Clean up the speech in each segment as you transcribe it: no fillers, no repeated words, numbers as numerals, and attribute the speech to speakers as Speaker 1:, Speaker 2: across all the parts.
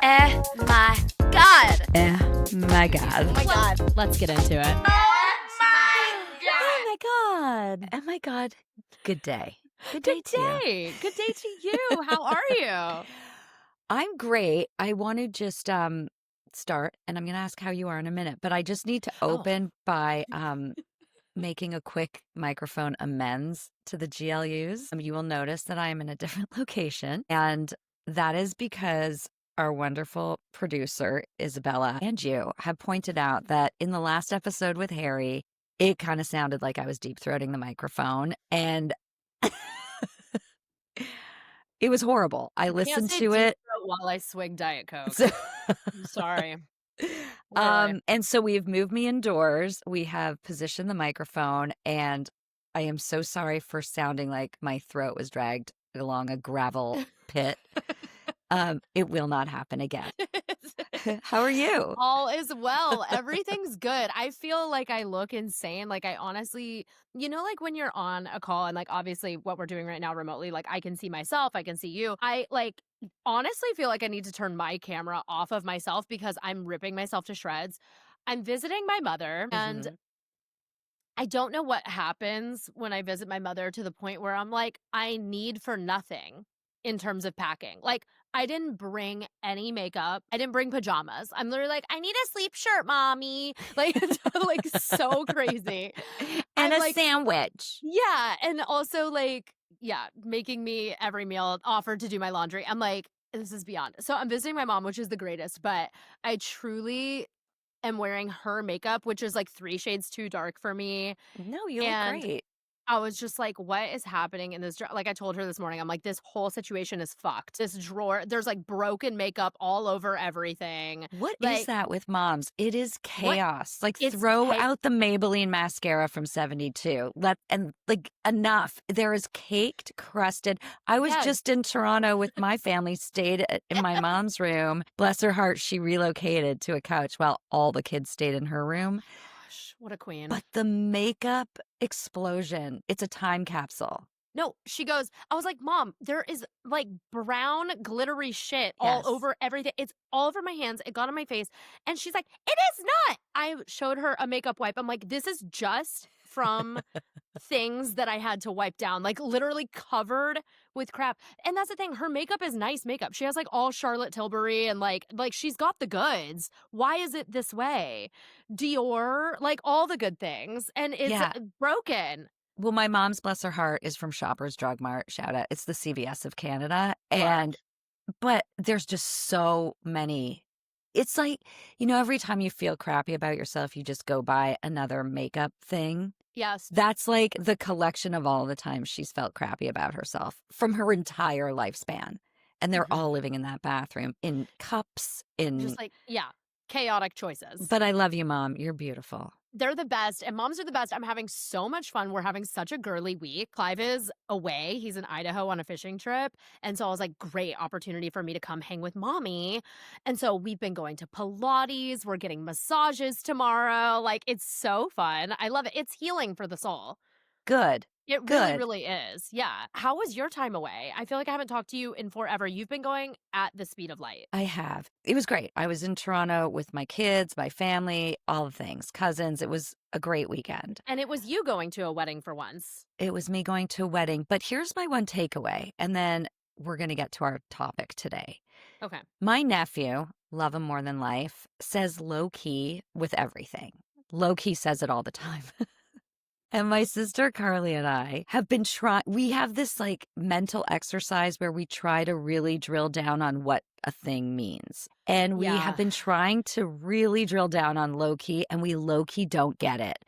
Speaker 1: Eh, my God.
Speaker 2: Eh, my God.
Speaker 1: Oh my God.
Speaker 3: Let's get into it.
Speaker 1: Oh my God.
Speaker 2: Oh my God. Good day. Good day to you.
Speaker 3: Good day to you. How are you?
Speaker 2: I'm great. I want to just start, and I'm going to ask how you are in a minute, but I just need to open by making a quick microphone amends to the GLUs. You will notice that I am in a different location, and that is because our wonderful producer, Isabella, and you have pointed out that in the last episode with Harry, it kind of sounded like I was deep-throating the microphone, and it was horrible. I listened to it
Speaker 3: while I swig Diet Coke.
Speaker 2: So-
Speaker 3: I'm sorry. Really.
Speaker 2: And so we've moved me indoors. We have positioned the microphone, and I am so sorry for sounding like my throat was dragged along a gravel pit. It will not happen again. How are you?
Speaker 3: All is well. Everything's good. I feel like I look insane. Like I honestly, like when you're on a call and like obviously what we're doing right now remotely, like I can see myself, I can see you. I like honestly feel like I need to turn my camera off of myself because I'm ripping myself to shreds. I'm visiting my mother and I don't know what happens when I visit my mother to the point where I'm like, I need for nothing in terms of packing. Like, I didn't bring any makeup. I didn't bring pajamas. I'm literally like, I need a sleep shirt, mommy. Like, like so crazy.
Speaker 2: And a
Speaker 3: like,
Speaker 2: sandwich.
Speaker 3: yeah. And also like, yeah, making me every meal, offered to do my laundry. I'm like, this is beyond. So I'm visiting my mom, which is the greatest, but I truly am wearing her makeup, which is like 3 shades too dark for me.
Speaker 2: No, you look great.
Speaker 3: I was just like, what is happening in this drawer? Like I told her this morning, I'm like, this whole situation is fucked. This drawer, there's like broken makeup all over everything.
Speaker 2: What
Speaker 3: like,
Speaker 2: is that with moms? It is chaos. Like
Speaker 3: It's
Speaker 2: throw out the Maybelline mascara from 72. Enough. There is caked, crusted. I was just in Toronto with my family, stayed in my mom's room. Bless her heart, she relocated to a couch while all the kids stayed in her room.
Speaker 3: What a queen.
Speaker 2: But the makeup explosion, it's a time capsule.
Speaker 3: No, she goes, I was like, Mom, there is like brown glittery shit all over everything. It's all over my hands. It got on my face. And she's like, it is not. I showed her a makeup wipe. I'm like, this is just from things that I had to wipe down, like literally covered with crap. And that's the thing. Her makeup is nice makeup. She has like all Charlotte Tilbury and like she's got the goods. Why is it this way? Dior, like all the good things. And it's broken.
Speaker 2: Well, my mom's, bless her heart, is from Shoppers Drug Mart. Shout out. It's the CVS of Canada. But there's just so many. It's like, every time you feel crappy about yourself, you just go buy another makeup thing.
Speaker 3: Yes.
Speaker 2: That's like the collection of all the times she's felt crappy about herself from her entire lifespan. And they're all living in that bathroom in cups,
Speaker 3: just like, chaotic choices.
Speaker 2: But I love you, Mom. You're beautiful.
Speaker 3: They're the best, and moms are the best. I'm having so much fun. We're having such a girly week. Clive is away. He's in Idaho on a fishing trip. And so I was like, great opportunity for me to come hang with mommy. And so we've been going to Pilates. We're getting massages tomorrow. Like, it's so fun. I love it. It's healing for the soul.
Speaker 2: Good.
Speaker 3: It really, really is. Yeah. How was your time away? I feel like I haven't talked to you in forever. You've been going at the speed of light.
Speaker 2: I have. It was great. I was in Toronto with my kids, my family, all the things, cousins. It was a great weekend.
Speaker 3: And it was you going to a wedding for once.
Speaker 2: It was me going to a wedding. But here's my one takeaway. And then we're going to get to our topic today.
Speaker 3: Okay.
Speaker 2: My nephew, love him more than life, says low key with everything. Low key says it all the time. And my sister Carly and I have been we have this like mental exercise where we try to really drill down on what a thing means. And we have been trying to really drill down on low key, and we low key don't get it.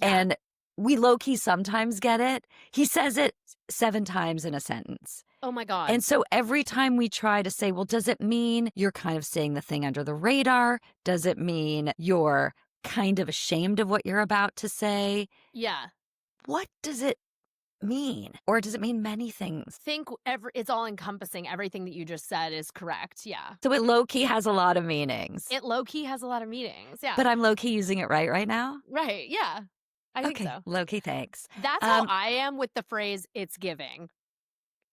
Speaker 3: Yeah.
Speaker 2: And we low key sometimes get it. He says it 7 times in a sentence.
Speaker 3: Oh my God.
Speaker 2: And so every time we try to say, well, does it mean you're kind of saying the thing under the radar? Does it mean you're kind of ashamed of what you're about to say?
Speaker 3: Yeah.
Speaker 2: What does it mean? Or does it mean many things?
Speaker 3: Think it's all encompassing. Everything that you just said is correct. Yeah.
Speaker 2: So it low-key has a lot of meanings.
Speaker 3: It low-key has a lot of meanings. Yeah.
Speaker 2: But I'm low-key using it right now?
Speaker 3: Right. Yeah. I think so.
Speaker 2: Low-key, thanks.
Speaker 3: That's how I am with the phrase, it's giving.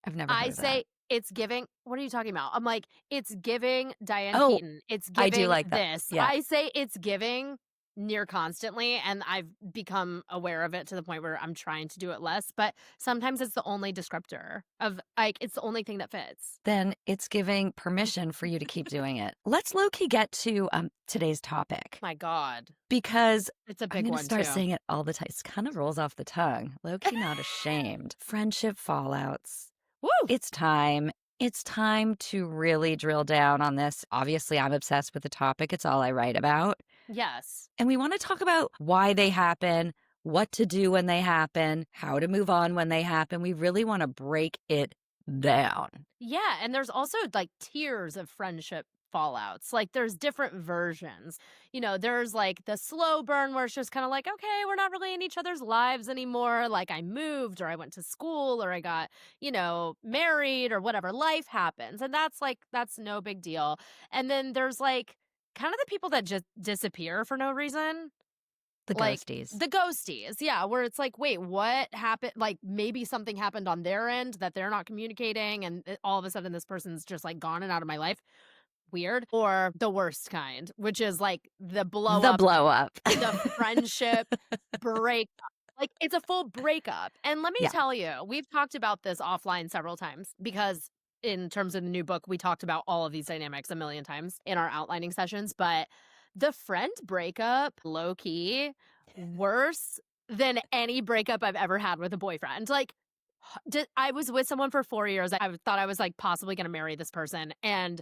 Speaker 2: I've never heard of that.
Speaker 3: I say, it's giving what are you talking about? I'm like, it's giving Diane
Speaker 2: Oh,
Speaker 3: Keaton. It's
Speaker 2: I do
Speaker 3: giving
Speaker 2: like that.
Speaker 3: this.
Speaker 2: Yeah.
Speaker 3: I say it's giving near constantly, and I've become aware of it to the point where I'm trying to do it less, but sometimes it's the only descriptor of like it's the only thing that fits.
Speaker 2: Then it's giving permission for you to keep doing it. Let's low-key get to today's topic
Speaker 3: My God.
Speaker 2: because
Speaker 3: It's a
Speaker 2: I'm
Speaker 3: big
Speaker 2: going to
Speaker 3: one
Speaker 2: start
Speaker 3: too.
Speaker 2: saying it all the time. It kind of rolls off the tongue. Low-key not ashamed. Friendship fallouts.
Speaker 3: Woo!
Speaker 2: It's time. It's time to really drill down on this. Obviously, I'm obsessed with the topic. It's all I write about.
Speaker 3: Yes.
Speaker 2: And we want to talk about why they happen, what to do when they happen, how to move on when they happen. We really want to break it down.
Speaker 3: Yeah, and there's also like tiers of friendship fallouts. Like there's different versions. You know, there's like the slow burn where it's just kind of like, okay, we're not really in each other's lives anymore. Like I moved or I went to school or I got, married or whatever. Life happens. And that's no big deal. And then there's like kind of the people that just disappear for no reason.
Speaker 2: The
Speaker 3: Like
Speaker 2: ghosties.
Speaker 3: the ghosties, yeah, where it's like, wait, what happened? Like maybe something happened on their end that they're not communicating, and all of a sudden this person's just like gone and out of my life. Weird. Or the worst kind, which is like the blow
Speaker 2: The
Speaker 3: up,
Speaker 2: blow up.
Speaker 3: the friendship breakup. Like it's a full breakup. And let me
Speaker 2: Yeah.
Speaker 3: tell you, we've talked about this offline several times because in terms of the new book, we talked about all of these dynamics a million times in our outlining sessions. But the friend breakup, low key, worse than any breakup I've ever had with a boyfriend. Like, I was with someone for 4 years. I thought I was like possibly going to marry this person. And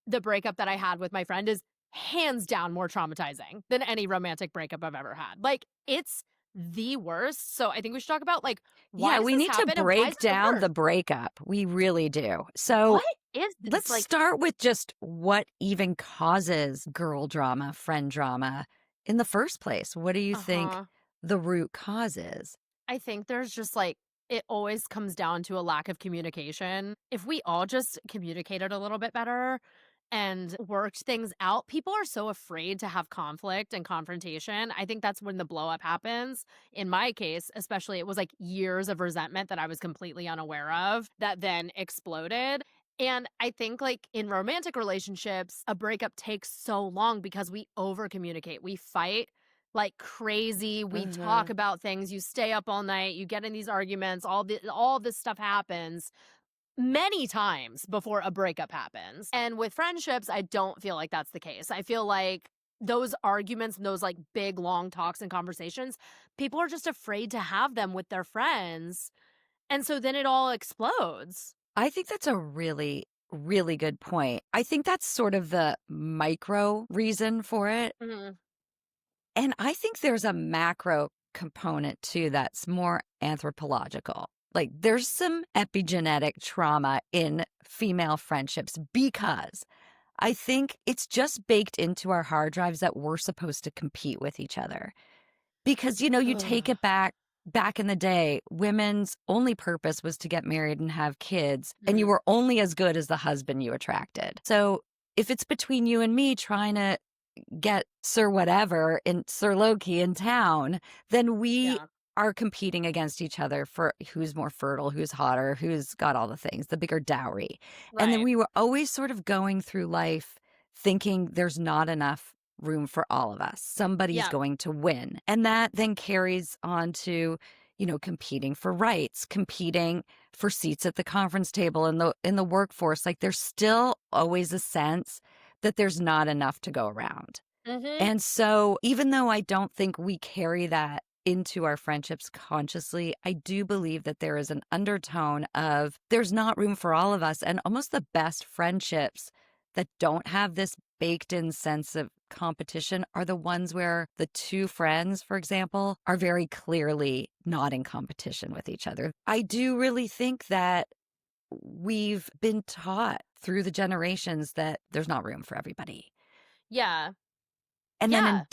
Speaker 3: the breakup that I had with my friend is hands down more traumatizing than any romantic breakup I've ever had. Like, it's the worst. So I think we should talk about like why
Speaker 2: Yeah,
Speaker 3: does
Speaker 2: we
Speaker 3: this
Speaker 2: need to
Speaker 3: happen and why is
Speaker 2: break
Speaker 3: it the
Speaker 2: down the
Speaker 3: worst?
Speaker 2: breakup. We really do. So
Speaker 3: What is this?
Speaker 2: let's
Speaker 3: Like,
Speaker 2: start with just what even causes girl drama, friend drama in the first place. What do you think the root cause is?
Speaker 3: I think there's just like it always comes down to a lack of communication. If we all just communicated a little bit better and worked things out, people are so afraid to have conflict and confrontation. I think that's when the blow up happens. In my case, especially, it was like years of resentment that I was completely unaware of that then exploded. And I think, like in romantic relationships, a breakup takes so long because we over communicate. We fight like crazy. We talk about things. You stay up all night. You get in these arguments. All this stuff happens many times before a breakup happens. And with friendships, I don't feel like that's the case. I feel like those arguments and those like big long talks and conversations, people are just afraid to have them with their friends. And so then it all explodes.
Speaker 2: I think that's a really, really good point. I think that's sort of the micro reason for it.
Speaker 3: Mhm.
Speaker 2: And I think there's a macro component too that's more anthropological. Like there's some epigenetic trauma in female friendships because I think it's just baked into our hard drives that we're supposed to compete with each other. Because, you take it back in the day, women's only purpose was to get married and have kids, and you
Speaker 3: Mhm.
Speaker 2: were only as good as the husband you attracted. So if it's between you and me trying to get Sir whatever in Sir Loki in town, then we
Speaker 3: Yeah.
Speaker 2: are competing against each other for who's more fertile, who's hotter, who's got all the things, the bigger dowry. And then
Speaker 3: Right.
Speaker 2: we were always sort of going through life thinking there's not enough room for all of us. Somebody's
Speaker 3: Yeah.
Speaker 2: going to win. And that then carries on to, competing for rights, competing for seats at the conference table in the workforce. Like there's still always a sense that there's not enough to go around.
Speaker 3: Mhm.
Speaker 2: And so even though I don't think we carry that into our friendships consciously, I do believe that there is an undertone of there's not room for all of us. And almost the best friendships that don't have this baked in sense of competition are the ones where the two friends, for example, are very clearly not in competition with each other. I do really think that we've been taught through the generations that there's not room for everybody.
Speaker 3: Yeah.
Speaker 2: And
Speaker 3: Yeah.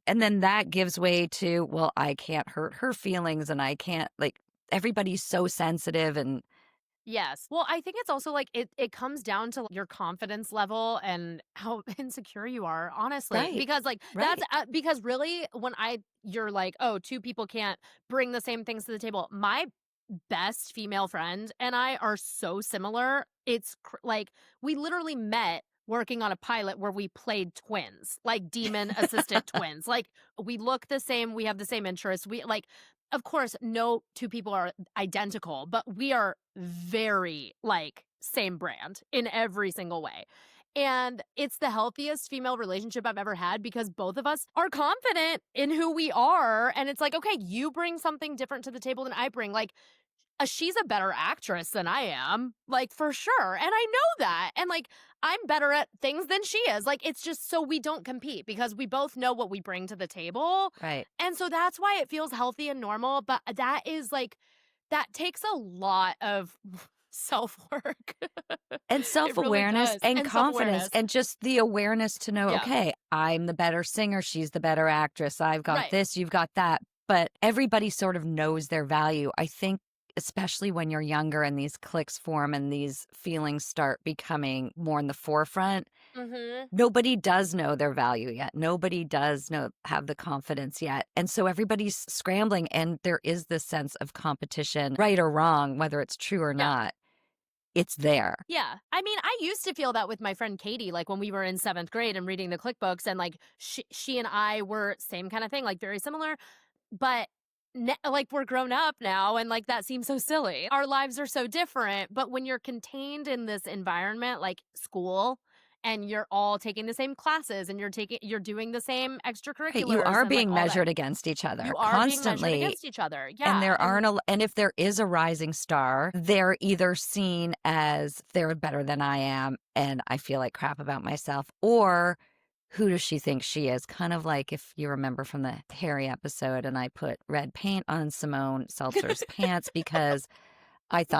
Speaker 2: then that gives way to, well, I can't hurt her feelings and I can't everybody's so sensitive and
Speaker 3: Yes. Well, I think it's also like it comes down to your confidence level and how insecure you are, honestly.
Speaker 2: right,
Speaker 3: Because like
Speaker 2: right.
Speaker 3: that's because really when you're like, "Oh, two people can't bring the same things to the table." My best female friend and I are so similar It's like we literally met working on a pilot where we played twins, like demon assistant twins. Like we look the same, we have the same interests. We like, of course, no two people are identical, but we are very like same brand in every single way. And it's the healthiest female relationship I've ever had because both of us are confident in who we are. And it's like, okay, you bring something different to the table than I bring. Like, she's a better actress than I am, like, for sure. And I know that. And, like, I'm better at things than she is. Like, it's just so we don't compete because we both know what we bring to the table.
Speaker 2: Right.
Speaker 3: And so that's why it feels healthy and normal. But that is like, that takes a lot of self-work.
Speaker 2: And
Speaker 3: It really
Speaker 2: self-awareness
Speaker 3: does.
Speaker 2: and
Speaker 3: And
Speaker 2: confidence
Speaker 3: self-awareness.
Speaker 2: and just the awareness to know,
Speaker 3: Yeah.
Speaker 2: okay, I'm the better singer, she's the better actress, I've got
Speaker 3: Right.
Speaker 2: this, you've got that. But everybody sort of knows their value. I think, especially when you're younger and these cliques form and these feelings start becoming more in the forefront,
Speaker 3: Mm-hmm.
Speaker 2: nobody does know their value yet. Nobody does have the confidence yet. And so everybody's scrambling, and there is this sense of competition, right or wrong, whether it's true or
Speaker 3: Yeah.
Speaker 2: not. It's there.
Speaker 3: Yeah. I mean, I used to feel that with my friend Katie, like when we were in 7th grade and reading the click books, and like she and I were same kind of thing, like very similar, but like we're grown up now and like that seems so silly. Our lives are so different, but when you're contained in this environment like school and you're all taking the same classes and you're doing the same
Speaker 2: Right,
Speaker 3: extracurriculars
Speaker 2: you are
Speaker 3: and like
Speaker 2: being
Speaker 3: all that,
Speaker 2: measured against each other
Speaker 3: you are being measured
Speaker 2: constantly.
Speaker 3: against each other.
Speaker 2: And
Speaker 3: Yeah.
Speaker 2: there aren't and if there is a rising star, they're either seen as they're better than I am and I feel like crap about myself, or who does she think she is? Kind of like if you remember from the Harry episode and I put red paint on Simone Seltzer's pants because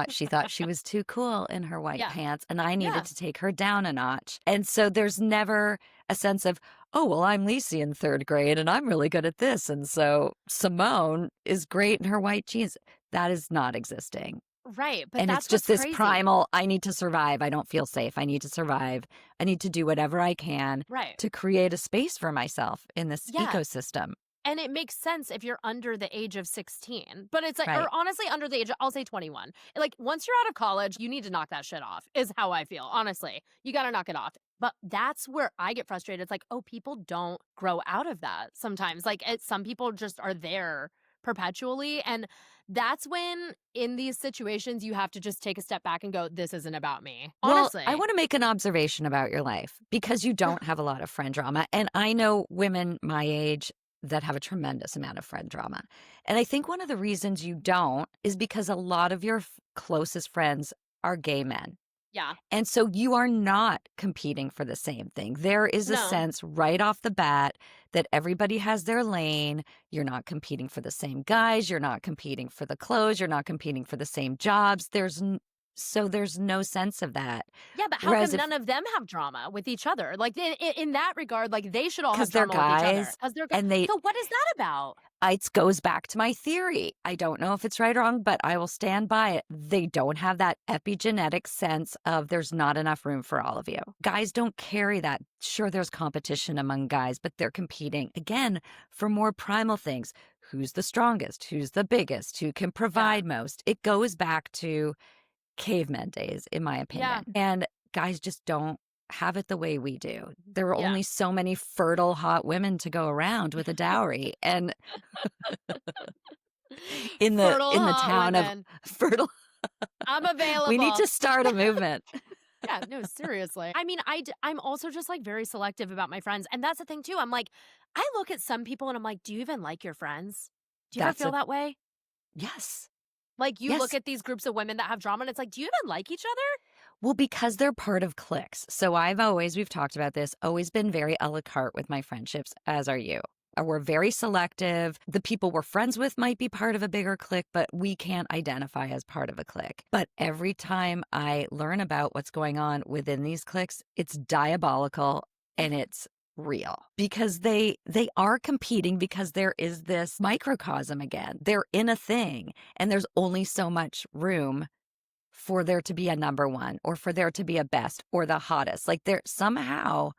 Speaker 2: she thought she was too cool in her white
Speaker 3: Yeah.
Speaker 2: pants and I needed
Speaker 3: Yeah.
Speaker 2: to take her down a notch. And so there's never a sense of, oh, well, I'm Lisi in 3rd grade and I'm really good at this. And so Simone is great in her white jeans. That is not existing.
Speaker 3: Right. But
Speaker 2: And it's
Speaker 3: that's
Speaker 2: just
Speaker 3: what's
Speaker 2: this
Speaker 3: crazy.
Speaker 2: primal, I need to survive. I don't feel safe. I need to survive. I need to do whatever I can
Speaker 3: Right.
Speaker 2: to create a space for myself in this
Speaker 3: Yeah.
Speaker 2: ecosystem.
Speaker 3: And it makes sense if you're under the age of 16. But it's like,
Speaker 2: Right.
Speaker 3: or honestly, under the age of, I'll say 21. Like, once you're out of college, you need to knock that shit off, is how I feel. Honestly, you got to knock it off. But that's where I get frustrated. It's like, oh, people don't grow out of that sometimes. Like, some people just are there perpetually. And that's when, in these situations, you have to just take a step back and go, this isn't about me. Honestly.
Speaker 2: Well, I want to make an observation about your life because you don't have a lot of friend drama. And I know women my age that have a tremendous amount of friend drama. And I think one of the reasons you don't is because a lot of your closest friends are gay men.
Speaker 3: Yeah.
Speaker 2: And so you are not competing for the same thing. There is a
Speaker 3: No.
Speaker 2: sense right off the bat that everybody has their lane. You're not competing for the same guys. You're not competing for the clothes. You're not competing for the same jobs. So there's no sense of that.
Speaker 3: Yeah, but how
Speaker 2: Whereas
Speaker 3: come none of them have drama with each other? Like, in that regard, like, they should all have
Speaker 2: 'Cause they're
Speaker 3: drama with each other.
Speaker 2: guys,
Speaker 3: Because they're
Speaker 2: and they
Speaker 3: So what is that about?
Speaker 2: it goes back to my theory. I don't know if it's right or wrong, but I will stand by it. They don't have that epigenetic sense of there's not enough room for all of you. Guys don't carry that. Sure, there's competition among guys, but they're competing, again, for more primal things. Who's the strongest? Who's the biggest? Who can provide most? It goes back to caveman days, in my opinion. And guys just don't have it the way we do. There are only so many fertile, hot women to go around with a dowry. And in the town
Speaker 3: women.
Speaker 2: of fertile,
Speaker 3: I'm available.
Speaker 2: we need to start a movement.
Speaker 3: Yeah, no, seriously. I mean, I'm also just like very selective about my friends. And that's the thing too. I'm like, I look at some people and I'm like, do you even like your friends? Do you ever feel that way?
Speaker 2: Yes.
Speaker 3: Like, you
Speaker 2: Yes.
Speaker 3: look at these groups of women that have drama and it's like, do you even like each other?
Speaker 2: Well, because they're part of cliques. So we've talked about this, always been very a la carte with my friendships, as are you. We're very selective. The people we're friends with might be part of a bigger clique, but we can't identify as part of a clique. But every time I learn about what's going on within these cliques, it's diabolical and it's real because they are competing because there is this microcosm again. They're in a thing and there's only so much room for there to be a number one or for there to be a best or the hottest. Like there somehow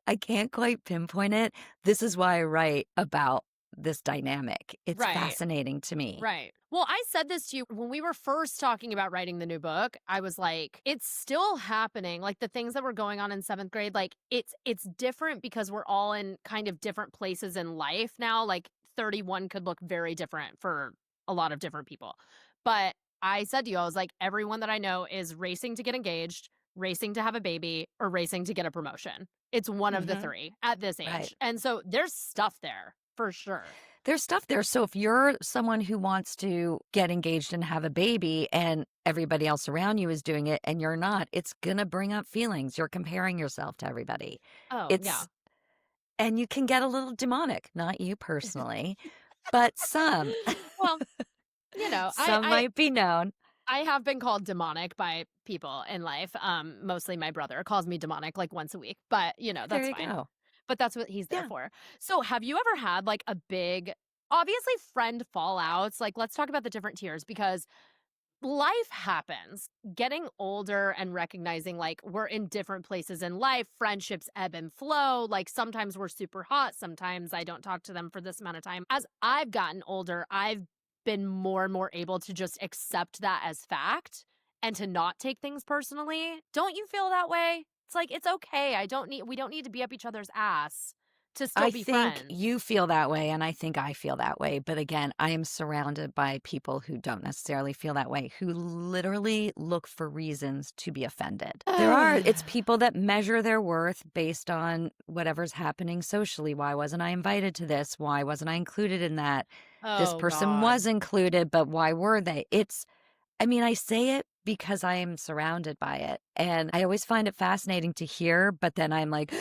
Speaker 2: I can't quite pinpoint it. This is why I write about this dynamic. It's fascinating to me.
Speaker 3: Right. Well, I said this to you when we were first talking about writing the new book. I was like, it's still happening. Like the things that were going on in 7th grade, like it's different because we're all in kind of different places in life now. Like 31 could look very different for a lot of different people. But I said to you, I was like, everyone that I know is racing to get engaged, racing to have a baby, or racing to get a promotion. It's one of the
Speaker 2: Mhm.
Speaker 3: three at this age.
Speaker 2: Right.
Speaker 3: And so there's stuff there for sure.
Speaker 2: There's stuff there. So if you're someone who wants to get engaged and have a baby and everybody else around you is doing it and you're not, it's going to bring up feelings. You're comparing yourself to everybody.
Speaker 3: Oh, yeah.
Speaker 2: It's, and you can get a little demonic, not you personally, but some,
Speaker 3: Well, you know,
Speaker 2: some might be known.
Speaker 3: I have been called demonic by people in life. Mostly my brother calls me demonic like once a week, but you know,
Speaker 2: There
Speaker 3: that's
Speaker 2: you
Speaker 3: fine.
Speaker 2: go.
Speaker 3: But that's what he's there
Speaker 2: Yeah.
Speaker 3: for. So, have you ever had like a big, obviously friend fallouts? Like, let's talk about the different tiers because life happens. Getting older and recognizing like we're in different places in life, friendships ebb and flow. Like sometimes we're super hot, sometimes I don't talk to them for this amount of time. As I've gotten older, I've been more and more able to just accept that as fact and to not take things personally. Don't you feel that way? It's like it's okay. We don't need to be up each other's ass to still
Speaker 2: I
Speaker 3: be
Speaker 2: think
Speaker 3: friends.
Speaker 2: you feel that way, and I think I feel that way. But again, I am surrounded by people who don't necessarily feel that way, who literally look for reasons to be offended. It's people that measure their worth based on whatever's happening socially. Why wasn't I invited to this? Why wasn't I included in that? This
Speaker 3: Oh
Speaker 2: person
Speaker 3: God.
Speaker 2: was included, but why were they? I mean, I say it because I am surrounded by it. And I always find it fascinating to hear, but then I'm like,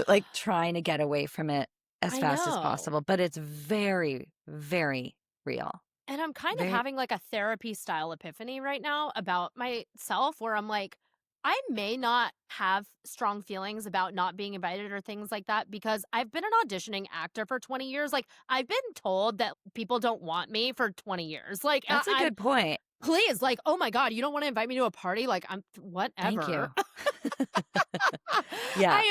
Speaker 2: like trying to get away from it as
Speaker 3: I
Speaker 2: fast as
Speaker 3: know.
Speaker 2: possible. But it's very, very real.
Speaker 3: And I'm kind of
Speaker 2: Very,
Speaker 3: having like a therapy style epiphany right now about myself where I'm like, I may not have strong feelings about not being invited or things like that because I've been an auditioning actor for 20 years. Like, I've been told that people don't want me for 20 years. Like,
Speaker 2: that's a good point.
Speaker 3: please, like, oh my God, you don't want to invite me to a party? Like,
Speaker 2: Thank
Speaker 3: whatever.
Speaker 2: you. Yeah.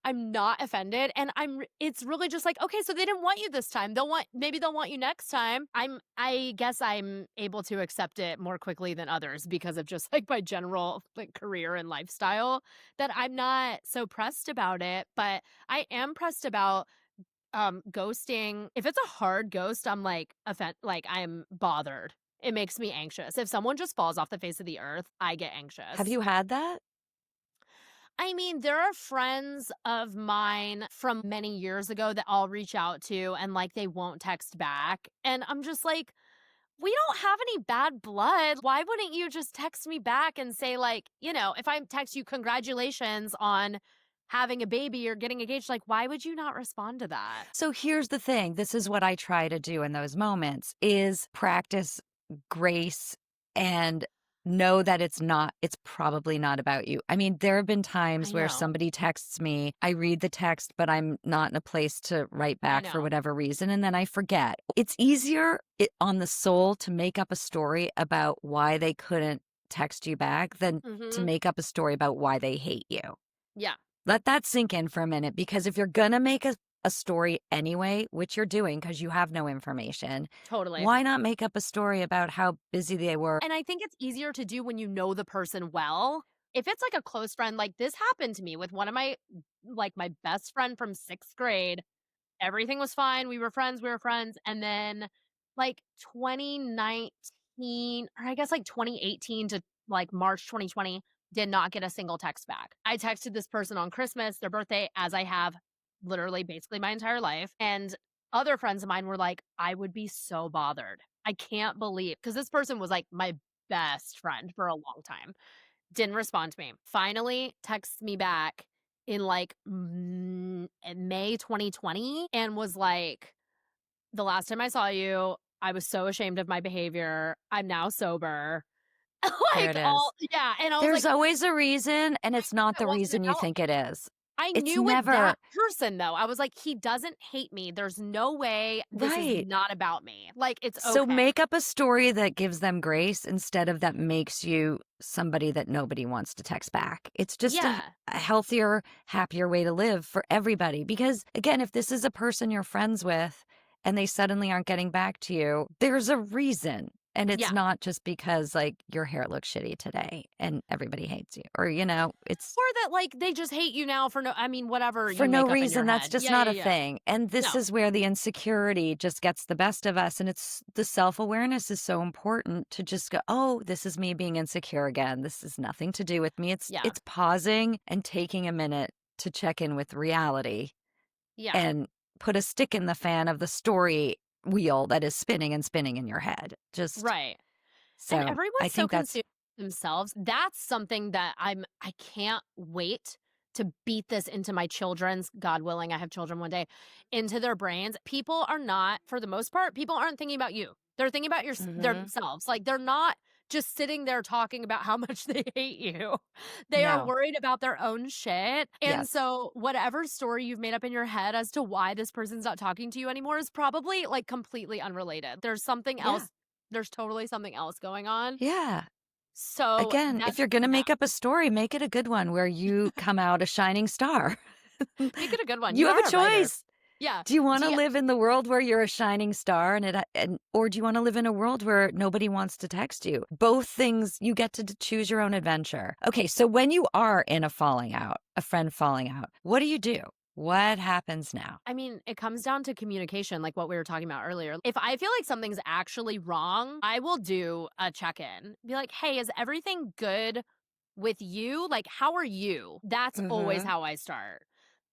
Speaker 3: I'm not offended. And it's really just like, okay, so they didn't want you this time. Maybe they'll want you next time. I guess I'm able to accept it more quickly than others because of just like my general like career and lifestyle that I'm not so pressed about it. But I am pressed about ghosting. If it's a hard ghost, I'm like like I'm bothered. It makes me anxious. If someone just falls off the face of the earth, I get anxious.
Speaker 2: Have you had that?
Speaker 3: I mean, there are friends of mine from many years ago that I'll reach out to and like they won't text back. And I'm just like, we don't have any bad blood. Why wouldn't you just text me back and say, like, you know, if I text you congratulations on having a baby or getting engaged, like, why would you not respond to that?
Speaker 2: So here's the thing. This is what I try to do in those moments is practice grace and know that it's probably not about you. I mean, there have been times
Speaker 3: I
Speaker 2: where
Speaker 3: know.
Speaker 2: somebody texts me, I read the text, but I'm not in a place to write back for
Speaker 3: know.
Speaker 2: whatever reason, and then I forget. It's easier on the soul to make up a story about why they couldn't text you back than to
Speaker 3: Mhm.
Speaker 2: make up a story about why they hate you.
Speaker 3: Yeah,
Speaker 2: Let that sink in for a minute, because if you're going to make a story anyway, which you're doing because you have no information,
Speaker 3: totally.
Speaker 2: why not make up a story about how busy they were?
Speaker 3: And I think it's easier to do when you know the person well. If it's like a close friend, like this happened to me with one of my best friend from 6th grade. Everything was fine. We were friends. And then like 2019, or I guess like 2018 to like March 2020, did not get a single text back. I texted this person on Christmas, their birthday, as I have literally basically my entire life. And other friends of mine were like, I would be so bothered. I can't believe, because this person was like my best friend for a long time. Didn't respond to me. Finally texts me back in like May 2020 and was like, the last time I saw you, I was so ashamed of my behavior. I'm now sober.
Speaker 2: There
Speaker 3: Like
Speaker 2: it is.
Speaker 3: all, yeah. And I was
Speaker 2: There's
Speaker 3: like,
Speaker 2: always a reason, and it's not
Speaker 3: it
Speaker 2: the
Speaker 3: wasn't
Speaker 2: reason you
Speaker 3: about
Speaker 2: think it is.
Speaker 3: I
Speaker 2: It's
Speaker 3: knew with
Speaker 2: never
Speaker 3: that person though. I was like, he doesn't hate me. There's no way this is
Speaker 2: right.
Speaker 3: not about me. Like it's
Speaker 2: So
Speaker 3: okay.
Speaker 2: make up a story that gives them grace instead of that makes you somebody that nobody wants to text back. It's just
Speaker 3: Yeah.
Speaker 2: a healthier, happier way to live for everybody. Because again, if this is a person you're friends with and they suddenly aren't getting back to you, there's a reason. And it's
Speaker 3: Yeah.
Speaker 2: not just because like your hair looks shitty today and everybody hates you, or, it's
Speaker 3: Or that, like, they just hate you now for whatever
Speaker 2: for
Speaker 3: you
Speaker 2: no
Speaker 3: make up in your
Speaker 2: reason. That's
Speaker 3: head.
Speaker 2: just
Speaker 3: Yeah,
Speaker 2: not
Speaker 3: yeah,
Speaker 2: a
Speaker 3: yeah.
Speaker 2: thing. And this
Speaker 3: No.
Speaker 2: is where the insecurity just gets the best of us. And it's the self-awareness is so important to just go, oh, this is me being insecure again. This is nothing to do with me. It's
Speaker 3: Yeah.
Speaker 2: it's pausing and taking a minute to check in with reality
Speaker 3: Yeah.
Speaker 2: and put a stick in the fan of the story wheel that is spinning and spinning in your head. Just
Speaker 3: Right. And
Speaker 2: so I
Speaker 3: everyone's so
Speaker 2: think that's
Speaker 3: consumed with themselves. That's something that I can't wait to beat this into my children's, God willing, I have children one day, into their brains. People are not, for the most part, people aren't thinking about you. They're thinking about
Speaker 2: Mhm.
Speaker 3: themselves. Like, they're not just sitting there talking about how much they hate you. They are
Speaker 2: No.
Speaker 3: worried about their own shit. And
Speaker 2: Yes.
Speaker 3: so whatever story you've made up in your head as to why this person's not talking to you anymore is probably like completely unrelated. There's something
Speaker 2: Yeah.
Speaker 3: else. There's totally something else going on.
Speaker 2: Yeah.
Speaker 3: So
Speaker 2: Again, if
Speaker 3: that's,
Speaker 2: you're gonna
Speaker 3: yeah,
Speaker 2: make up a story, make it a good one where you come out a shining star.
Speaker 3: make it a good one.
Speaker 2: You
Speaker 3: You
Speaker 2: have a
Speaker 3: are a writer.
Speaker 2: choice.
Speaker 3: Yeah.
Speaker 2: Do you
Speaker 3: Do
Speaker 2: wanna
Speaker 3: you,
Speaker 2: live in the world where you're a shining star or do you wanna live in a world where nobody wants to text you? Both things, you get to choose your own adventure. Okay, so when you are in a falling out, a friend falling out, what do you do? What happens now?
Speaker 3: I mean, it comes down to communication, like what we were talking about earlier. If I feel like something's actually wrong, I will do a check in. Be like, hey, is everything good with you? Like, how are you? That's always
Speaker 2: Mhm.
Speaker 3: how I start.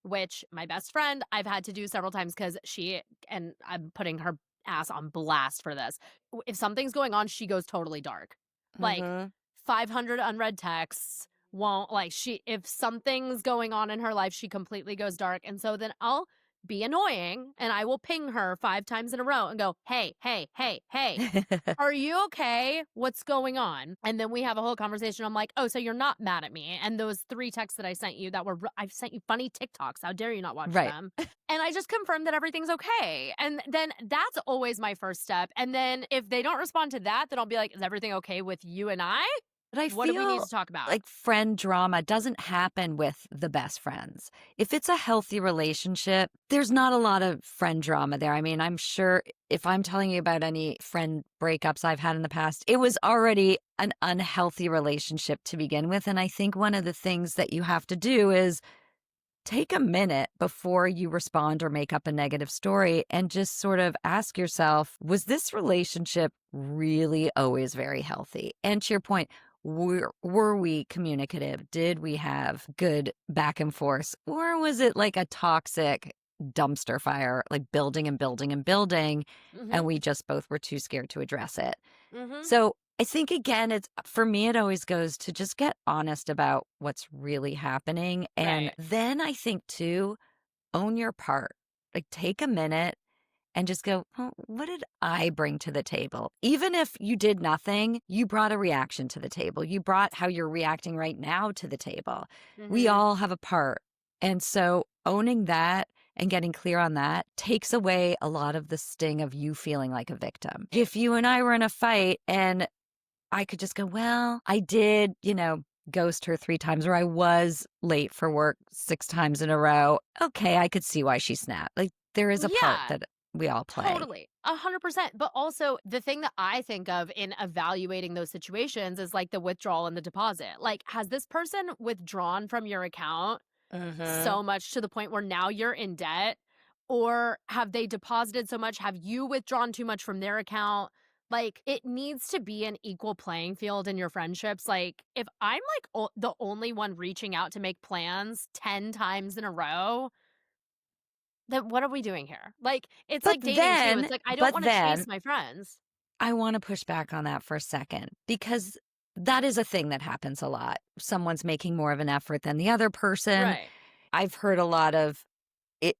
Speaker 3: Which my best friend, I've had to do several times because and I'm putting her ass on blast for this. If something's going on, she goes totally dark. Like,
Speaker 2: Mhm.
Speaker 3: 500 unread texts won't, like, if something's going on in her life, she completely goes dark. And so then I'll be annoying and I will ping her 5 times in a row and go, hey, hey, hey, hey, are you okay? What's going on? And then we have a whole conversation. I'm like, oh, so you're not mad at me. And those 3 texts that I sent you I've sent you funny TikToks. How dare you not watch
Speaker 2: Right.
Speaker 3: them? And I just confirm that everything's okay. And then that's always my first step. And then if they don't respond to that, then I'll be like, is everything okay with you and I?
Speaker 2: But I
Speaker 3: What do we need
Speaker 2: feel
Speaker 3: to talk about?
Speaker 2: like friend drama doesn't happen with the best friends. If it's a healthy relationship, there's not a lot of friend drama there. I mean, I'm sure if I'm telling you about any friend breakups I've had in the past, it was already an unhealthy relationship to begin with. And I think one of the things that you have to do is take a minute before you respond or make up a negative story and just sort of ask yourself, was this relationship really always very healthy? And to your point, were we communicative? Did we have good back and forth? Or was it like a toxic dumpster fire, like building and building and building, and
Speaker 3: Mm-hmm.
Speaker 2: we just both were too scared to address it?
Speaker 3: Mm-hmm.
Speaker 2: So I think again, it's for me, it always goes to just get honest about what's really happening. And
Speaker 3: Right.
Speaker 2: then I think too, own your part. Like take a minute and just go, oh, what did I bring to the table? Even if you did nothing, you brought a reaction to the table. You brought how you're reacting right now to the table. We
Speaker 3: Mm-hmm.
Speaker 2: all have a part. And so owning that and getting clear on that takes away a lot of the sting of you feeling like a victim. If you and I were in a fight and I could just go, well, I did, ghost her 3 times, or I was late for work 6 times in a row. Okay, I could see why she snapped. Like there is a part
Speaker 3: Yeah.
Speaker 2: that we all play.
Speaker 3: Totally. 100%. But also, the thing that I think of in evaluating those situations is like the withdrawal and the deposit. Like, has this person withdrawn from your account
Speaker 2: Mm-hmm.
Speaker 3: so much to the point where now you're in debt? Or have they deposited so much? Have you withdrawn too much from their account? Like, it needs to be an equal playing field in your friendships. Like, if I'm like the only one reaching out to make plans 10 times in a row, then what are we doing here? Like, it's
Speaker 2: But
Speaker 3: like dating too. It's
Speaker 2: then,
Speaker 3: like, I don't
Speaker 2: but
Speaker 3: want to chase
Speaker 2: then
Speaker 3: my friends.
Speaker 2: I want to push back on that for a second because that is a thing that happens a lot. Someone's making more of an effort than the other person.
Speaker 3: Right.
Speaker 2: I've heard a lot of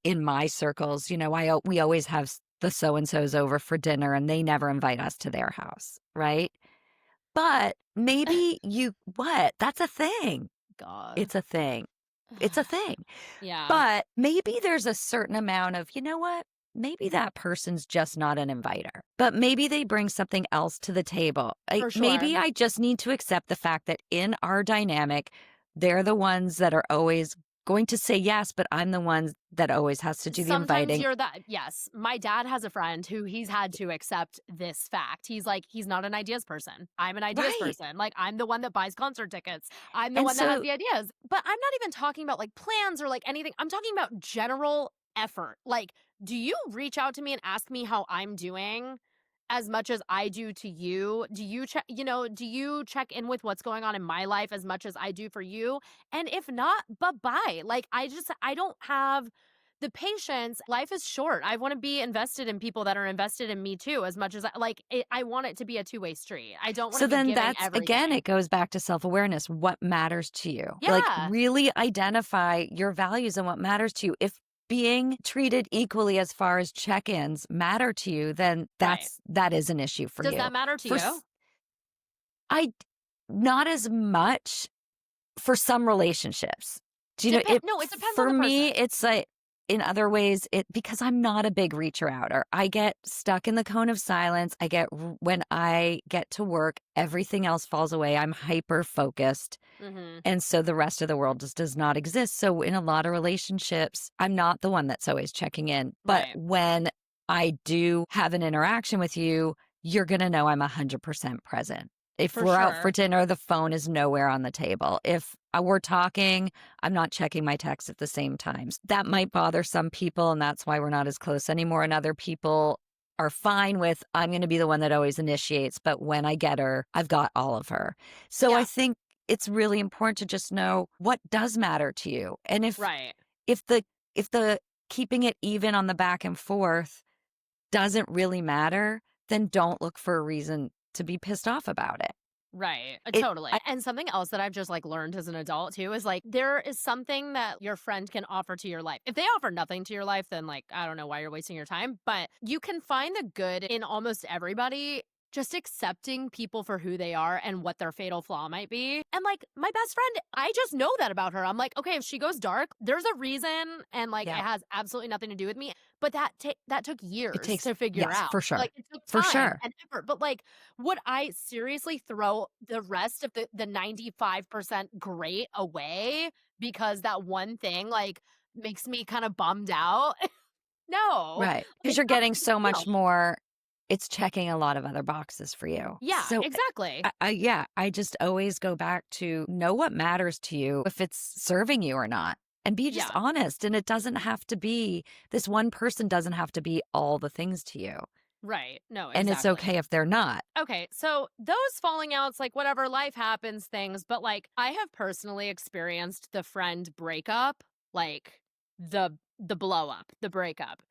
Speaker 2: in my circles, we always have the so and so's over for dinner and they never invite us to their house, right? But maybe that's a thing.
Speaker 3: God.
Speaker 2: It's a thing. It's a thing.
Speaker 3: Yeah.
Speaker 2: But maybe there's a certain amount of, you know what? Maybe that person's just not an inviter, but maybe they bring something else to the table.
Speaker 3: For sure.
Speaker 2: Maybe I just need to accept the fact that in our dynamic, they're the ones that are always going to say yes, but I'm the one that always has to do the
Speaker 3: Sometimes
Speaker 2: inviting.
Speaker 3: you're that. Yes. My dad has a friend who he's had to accept this fact. He's like, he's not an ideas person. I'm an ideas
Speaker 2: Right.
Speaker 3: person. Like, I'm the one that buys concert tickets. I'm the
Speaker 2: And
Speaker 3: one that has
Speaker 2: so
Speaker 3: the ideas. But I'm not even talking about like plans or like anything. I'm talking about general effort. Like, do you reach out to me and ask me how I'm doing as much as I do to you? Do you check, do you check in with what's going on in my life as much as I do for you? And if not, bye-bye. Like, I don't have the patience. Life is short. I want to be invested in people that are invested in me too, as much as I want it to be a two-way street. I don't want
Speaker 2: So
Speaker 3: to be
Speaker 2: then
Speaker 3: giving
Speaker 2: that's, again,
Speaker 3: everything.
Speaker 2: it goes back to self-awareness. What matters to you? Like,
Speaker 3: Yeah.
Speaker 2: really identify your values and what matters to you. If being treated equally as far as check-ins matter to you, then
Speaker 3: Right.
Speaker 2: that is an issue for
Speaker 3: Does
Speaker 2: you.
Speaker 3: that matter to
Speaker 2: For
Speaker 3: you?
Speaker 2: I not as much for some relationships. Do you know it?
Speaker 3: No, it depends
Speaker 2: For
Speaker 3: on the
Speaker 2: me,
Speaker 3: person.
Speaker 2: it's like in other ways, because I'm not a big reacher outer. I get stuck in the cone of silence. When I get to work, everything else falls away. I'm hyper focused.
Speaker 3: Mm-hmm.
Speaker 2: And so the rest of the world just does not exist. So in a lot of relationships, I'm not the one that's always checking in. But
Speaker 3: Right.
Speaker 2: when I do have an interaction with you, you're going to know I'm 100% present. If
Speaker 3: For
Speaker 2: we're out for
Speaker 3: sure.
Speaker 2: dinner, the phone is nowhere on the table. If we're talking, I'm not checking my texts at the same times. That might bother some people, and that's why we're not as close anymore. And other people are fine with, I'm going to be the one that always initiates. But when I get her, I've got all of her. So
Speaker 3: Yeah.
Speaker 2: I think it's really important to just know what does matter to you. And
Speaker 3: Right.
Speaker 2: if the keeping it even on the back and forth doesn't really matter, then don't look for a reason to be pissed off about it.
Speaker 3: Right.
Speaker 2: It
Speaker 3: Totally. And something else that I've just like learned as an adult too is like there is something that your friend can offer to your life. If they offer nothing to your life, then like I don't know why you're wasting your time, but you can find the good in almost everybody. Just accepting people for who they are and what their fatal flaw might be. And like my best friend, I just know that about her. I'm like, okay, if she goes dark, there's a reason, and like
Speaker 2: Yeah.
Speaker 3: it has absolutely nothing to do with me. But that took years
Speaker 2: takes
Speaker 3: to figure
Speaker 2: yes,
Speaker 3: out.
Speaker 2: for sure.
Speaker 3: Like it took
Speaker 2: For
Speaker 3: time
Speaker 2: sure.
Speaker 3: and effort. But like, would I seriously throw the rest of the 95% great away because that one thing like makes me kind of bummed out? No.
Speaker 2: Right. Because
Speaker 3: Like
Speaker 2: you're
Speaker 3: that's
Speaker 2: getting
Speaker 3: a big
Speaker 2: so much
Speaker 3: deal.
Speaker 2: more. It's checking a lot of other boxes for you.
Speaker 3: Yeah,
Speaker 2: So
Speaker 3: exactly.
Speaker 2: I just always go back to know what matters to you, if it's serving you or not, and be just
Speaker 3: Yeah.
Speaker 2: honest. And it doesn't have to be, this one person doesn't have to be all the things to you.
Speaker 3: Right. No,
Speaker 2: And it's
Speaker 3: exactly.
Speaker 2: okay if they're not.
Speaker 3: Okay, so those falling outs, like whatever, life happens, things, but like I have personally experienced the friend breakup, like the blow up, the breakup.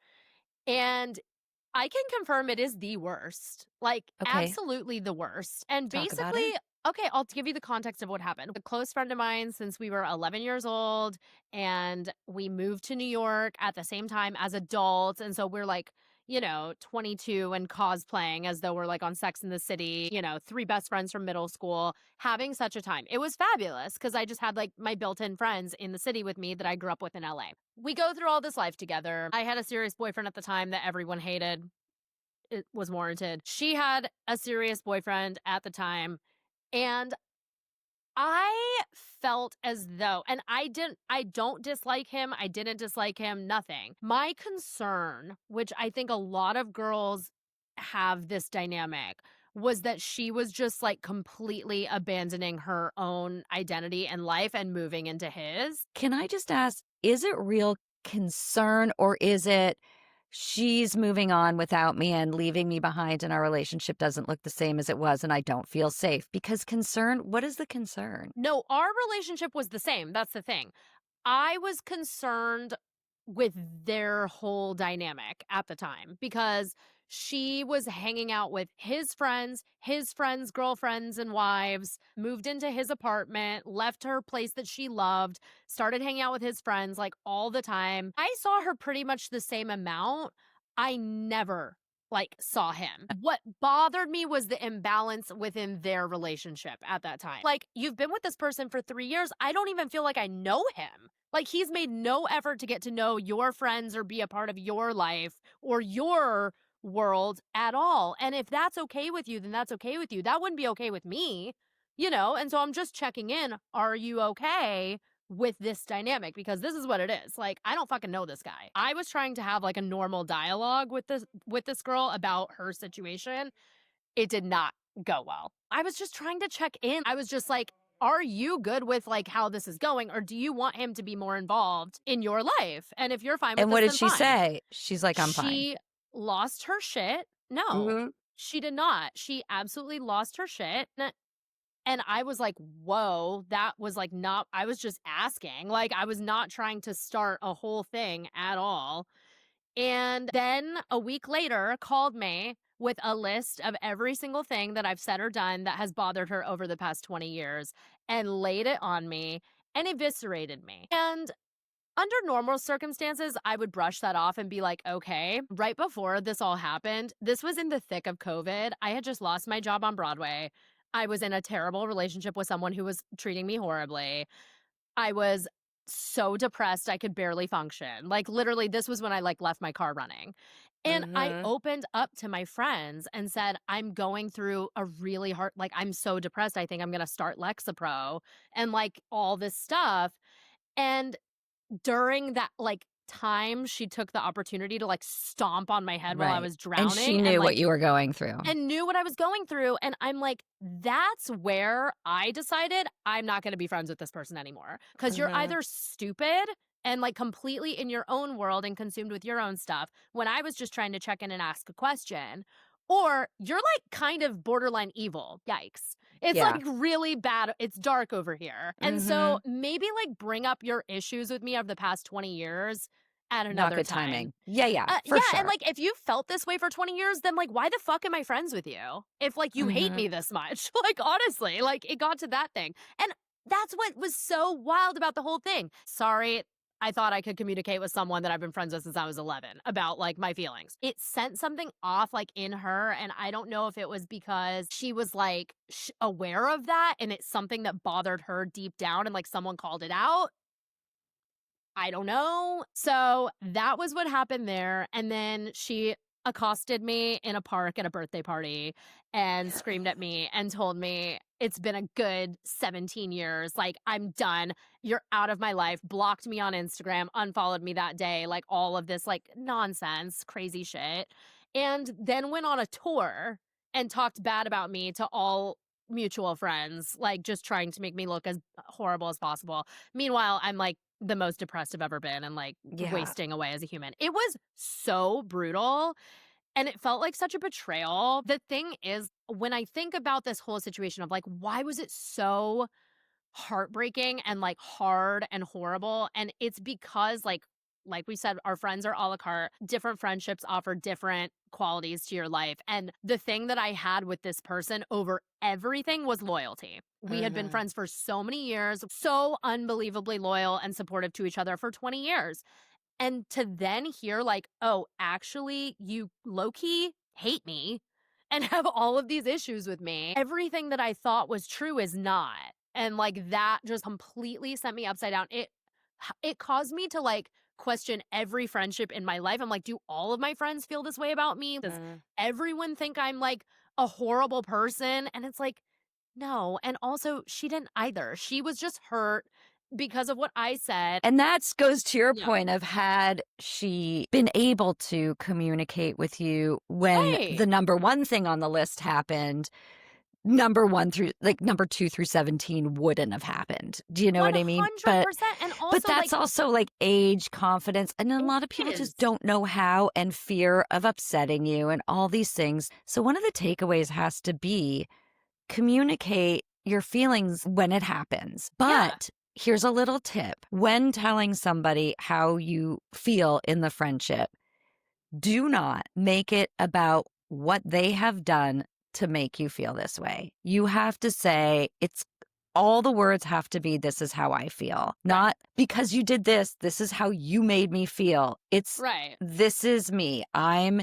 Speaker 3: And I can confirm it is the worst. Like
Speaker 2: Okay.
Speaker 3: absolutely the worst. And
Speaker 2: Talk about
Speaker 3: basically,
Speaker 2: it.
Speaker 3: okay, I'll give you the context of what happened. A close friend of mine since we were 11 years old, and we moved to New York at the same time as adults. And so we're like, 22 and cosplaying as though we're like on Sex in the City, three best friends from middle school, having such a time. It was fabulous because I just had like my built in friends in the city with me that I grew up with in LA. We go through all this life together. I had a serious boyfriend at the time that everyone hated. It was warranted. She had a serious boyfriend at the time. And I felt as though, and I don't dislike him. I didn't dislike him, nothing. My concern, which I think a lot of girls have this dynamic, was that she was just like completely abandoning her own identity and life and moving into his.
Speaker 2: Can I just ask, is it real concern, or is it she's moving on without me and leaving me behind, and our relationship doesn't look the same as it was and I don't feel safe? Because concern, what is the concern?
Speaker 3: No, our relationship was the same. That's the thing. I was concerned with their whole dynamic at the time because she was hanging out with his friends, girlfriends, and wives, moved into his apartment, left her place that she loved, started hanging out with his friends like all the time. I saw her pretty much the same amount. I never like saw him. What bothered me was the imbalance within their relationship at that time. Like, you've been with this person for 3 years. I don't even feel like I know him. Like, he's made no effort to get to know your friends or be a part of your life or your world at all. And if that's okay with you, then that's okay with you. That wouldn't be okay with me, And so I'm just checking in. Are you okay with this dynamic because this is what it is. Like, I don't fucking know this guy. I was trying to have like a normal dialogue with this girl about her situation. It did not go well. I was just trying to check in. I was just like, are you good with like how this is going, or do you want him to be more involved in your life? And if you're fine with
Speaker 2: And what
Speaker 3: this,
Speaker 2: did she
Speaker 3: then fine.
Speaker 2: say? She's like, I'm fine.
Speaker 3: She lost her shit. No,
Speaker 2: Mhm.
Speaker 3: she did not. She absolutely lost her shit. And I was like, whoa, that was like not, I was just asking. Like, I was not trying to start a whole thing at all. And then a week later, called me with a list of every single thing that I've said or done that has bothered her over the past 20 years and laid it on me and eviscerated me. And under normal circumstances, I would brush that off and be like, okay. Right before this all happened, this was in the thick of COVID. I had just lost my job on Broadway. I was in a terrible relationship with someone who was treating me horribly. I was so depressed I could barely function. Like, literally, this was when I like left my car running. And I
Speaker 2: Mhm.
Speaker 3: opened up to my friends and said, I'm going through a really hard, like, I'm so depressed. I think I'm going to start Lexapro and like all this stuff. And during that like time, she took the opportunity to like stomp on my head while I
Speaker 2: Right.
Speaker 3: was
Speaker 2: And she
Speaker 3: drowning
Speaker 2: knew what
Speaker 3: like
Speaker 2: you were going through.
Speaker 3: and knew what I was going through. And I'm like, that's where I decided I'm not going to be friends with this person anymore. Because you're
Speaker 2: Mhm.
Speaker 3: either stupid and like completely in your own world and consumed with your own stuff when I was just trying to check in and ask a question, or you're like kind of borderline evil. Yikes. It's
Speaker 2: Yeah.
Speaker 3: like really bad. It's dark over here. And so maybe like bring up your issues with me of the past 20 years at
Speaker 2: Not
Speaker 3: another
Speaker 2: good
Speaker 3: time.
Speaker 2: timing. Yeah, for
Speaker 3: Yeah,
Speaker 2: sure.
Speaker 3: and like if you felt this way for 20 years, then like why the fuck am I friends with you? If like you hate
Speaker 2: Mhm.
Speaker 3: me this much. Like honestly, like it got to that thing. And that's what was so wild about the whole thing. Sorry, I thought I could communicate with someone that I've been friends with since I was 11 about like my feelings. It sent something off like in her, and I don't know if it was because she was like aware of that and it's something that bothered her deep down and like someone called it out. I don't know. So that was what happened there. And then she accosted me in a park at a birthday party and screamed at me and told me it's been a good 17 years. Like, I'm done. You're out of my life. Blocked me on Instagram, unfollowed me that day. Like, all of this, like, nonsense, crazy shit. And then went on a tour and talked bad about me to all mutual friends, like, just trying to make me look as horrible as possible. Meanwhile, I'm like, the most depressed I've ever been and like
Speaker 2: Yeah.
Speaker 3: wasting away as a human. It was so brutal and it felt like such a betrayal. The thing is, when I think about this whole situation of like, why was it so heartbreaking and like hard and horrible? And it's because like we said, our friends are a la carte. Different friendships offer different qualities to your life. And the thing that I had with this person over everything was loyalty. We had been friends for so many years, so unbelievably loyal and supportive to each other for 20 years. And to then hear, like, oh, actually, you low key hate me and have all of these issues with me. Everything that I thought was true is not. And like that just completely sent me upside down. It caused me to like question every friendship in my life. I'm like, do all of my friends feel this way about me? Does everyone think I'm like a horrible person? And it's like, no. And also, she didn't either. She was just hurt because of what I said.
Speaker 2: And that goes to your
Speaker 3: Yeah.
Speaker 2: point of had she been able to communicate with you when
Speaker 3: Right.
Speaker 2: the number one thing on the list happened, number 2 through 17 wouldn't have happened. Do you know what I mean?
Speaker 3: 100%. And also,
Speaker 2: But that's
Speaker 3: like,
Speaker 2: also like age, confidence, and a lot of people
Speaker 3: is.
Speaker 2: just don't know how, and fear of upsetting you and all these things. So one of the takeaways has to be communicate your feelings when it happens. But here's a little tip. When telling somebody how you feel in the friendship, do not make it about what they have done to make you feel this way. You have to say, it's all the words have to be, this is how I feel. Not because you did this, this is how you made me feel. It's
Speaker 3: right.
Speaker 2: this is me. I'm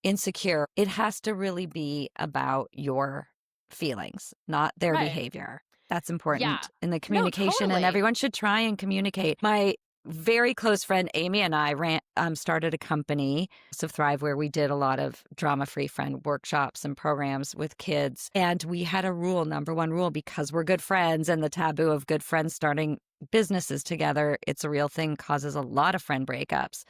Speaker 2: insecure. It has to really be about your feelings, not their
Speaker 3: Right.
Speaker 2: behavior. That's important
Speaker 3: Yeah.
Speaker 2: in the communication, and
Speaker 3: totally.
Speaker 2: everyone should try and communicate. My very close friend Amy and I started a company, so Thrive, where we did a lot of drama-free friend workshops and programs with kids. And we had a rule, number one rule, because we're good friends and the taboo of good friends starting businesses together, it's a real thing, causes a lot of friend breakups.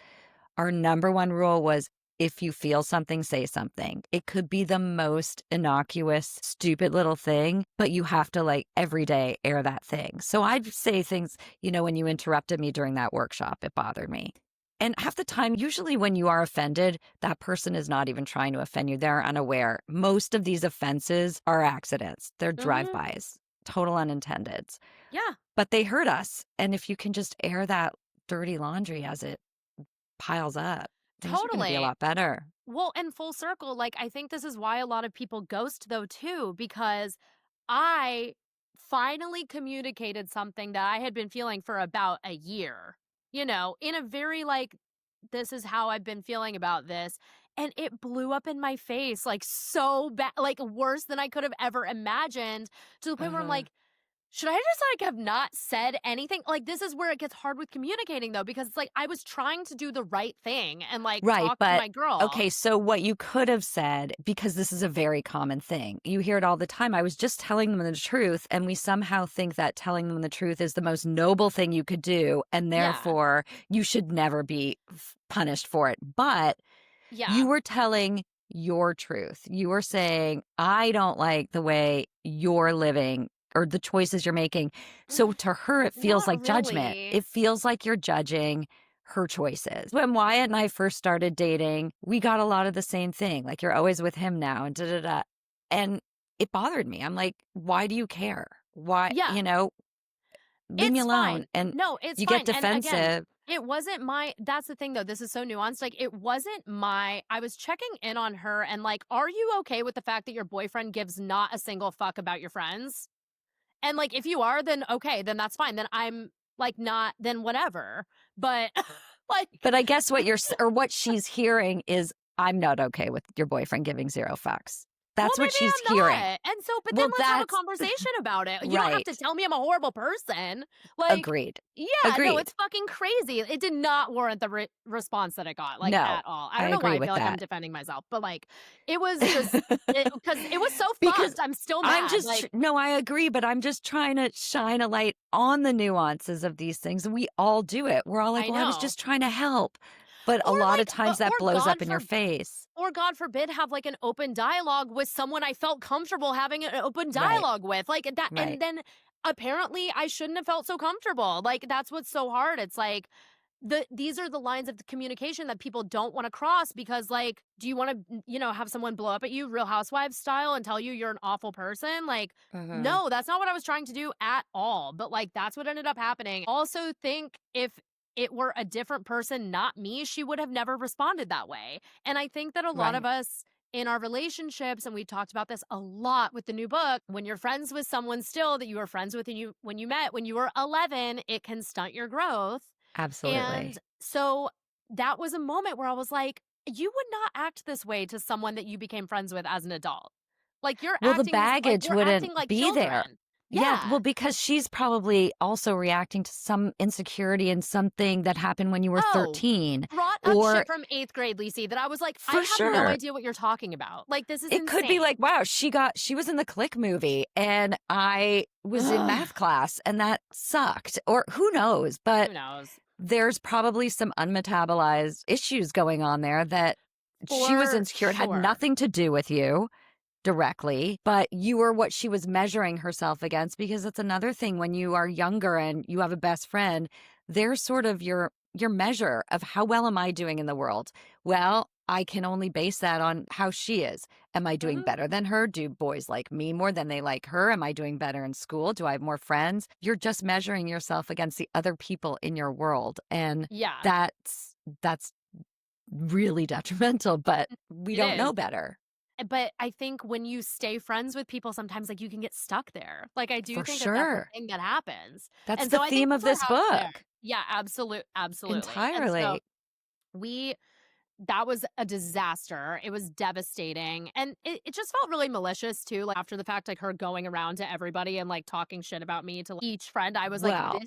Speaker 2: Our number one rule was, if you feel something, say something. It could be the most innocuous, stupid little thing, but you have to like every day air that thing. So I'd say things, when you interrupted me during that workshop, it bothered me. And half the time, usually when you are offended, that person is not even trying to offend you. They're unaware. Most of these offenses are accidents. They're drive-bys, total unintended.
Speaker 3: Yeah.
Speaker 2: But they hurt us. And if you can just air that dirty laundry as it piles up, things are going to be a lot better.
Speaker 3: Well, and full circle, like, I think this is why a lot of people ghost, though, too, because I finally communicated something that I had been feeling for about a year, in a very, like, this is how I've been feeling about this. And it blew up in my face, like, so bad, like, worse than I could have ever imagined, to the point where I'm like, should I just, like, have not said anything? Like, this is where it gets hard with communicating, though, because it's like I was trying to do the right thing and, like,
Speaker 2: Right,
Speaker 3: talk to
Speaker 2: but
Speaker 3: my girl.
Speaker 2: okay, so what you could have said, because this is a very common thing, you hear it all the time. I was just telling them the truth, and we somehow think that telling them the truth is the most noble thing you could do, and therefore you should never be punished for it. But you were telling your truth. You were saying, I don't like the way you're living or the choices you're making. So to her, it feels like judgment. It feels like you're judging her choices. When Wyatt and I first started dating, we got a lot of the same thing. Like, you're always with him now and da-da-da. And it bothered me. I'm like, why do you care? Why, leave me alone.
Speaker 3: Fine.
Speaker 2: And
Speaker 3: no, it's
Speaker 2: you
Speaker 3: fine.
Speaker 2: get defensive.
Speaker 3: And again, it wasn't that's the thing, though. This is so nuanced. Like, it wasn't I was checking in on her and like, are you okay with the fact that your boyfriend gives not a single fuck about your friends? And, like, if you are, then okay, then that's fine. Then I'm, like, not, then whatever. But, like.
Speaker 2: But I guess what she's hearing is, I'm not okay with your boyfriend giving 0 fucks. That's what she's hearing.
Speaker 3: Not. And so, but then let's have a conversation about it. You don't have to tell me I'm a horrible person. Like,
Speaker 2: agreed.
Speaker 3: Yeah,
Speaker 2: Agreed.
Speaker 3: no, it's fucking crazy. It did not warrant the response that it got, like,
Speaker 2: No,
Speaker 3: at all. I don't know why I feel like I'm defending myself, but like, it was just because it was so fucked. I'm still mad.
Speaker 2: No, I agree, but I'm just trying to shine a light on the nuances of these things. We all do it. We're all like, well, I was just trying to help. But a lot of times that blows up in your face.
Speaker 3: Or God forbid, have like an open dialogue with someone I felt comfortable having an open dialogue with. Like that.
Speaker 2: Right.
Speaker 3: And then apparently I shouldn't have felt so comfortable. Like, that's what's so hard. It's like these are the lines of the communication that people don't want to cross, because, like, do you want to, have someone blow up at you Real Housewives style and tell you you're an awful person? Like, no, that's not what I was trying to do at all. But like, that's what ended up happening. Also think if it were a different person, not me, she would have never responded that way. And I think that a lot of us in our relationships, and we talked about this a lot with the new book, when you're friends with someone still that you were friends with when you met when you were 11, it can stunt your growth.
Speaker 2: Absolutely.
Speaker 3: And so that was a moment where I was like, you would not act this way to someone that you became friends with as an adult. Like, you're acting
Speaker 2: the baggage wouldn't
Speaker 3: like
Speaker 2: be
Speaker 3: children.
Speaker 2: there. Yeah, well, because she's probably also reacting to some insecurity and something that happened when you were 13.
Speaker 3: Brought up shit from 8th grade, Lisi, that I was like, I have no idea what you're talking about. Like, this is insane.
Speaker 2: It could be like, wow, she was in the Click movie and I was in math class and that sucked. Or who knows? But
Speaker 3: who knows?
Speaker 2: There's probably some unmetabolized issues going on there that she was insecure. It had nothing to do with you directly, but you were what she was measuring herself against, because it's another thing when you are younger and you have a best friend, they're sort of your measure of how well am I doing in the world. Well, I can only base that on how she is. Am I doing better than her? Do boys like me more than they like her? Am I doing better in school? Do I have more friends? You're just measuring yourself against the other people in your world. And that's really detrimental, but we don't know better.
Speaker 3: But I think when you stay friends with people, sometimes, like, you can get stuck there. Like, I do think that's the thing that happens.
Speaker 2: That's the theme of this book.
Speaker 3: Yeah, absolutely.
Speaker 2: Entirely.
Speaker 3: And so that was a disaster. It was devastating. And it just felt really malicious too. Like, after the fact, like, her going around to everybody and like talking shit about me to each friend, I was like,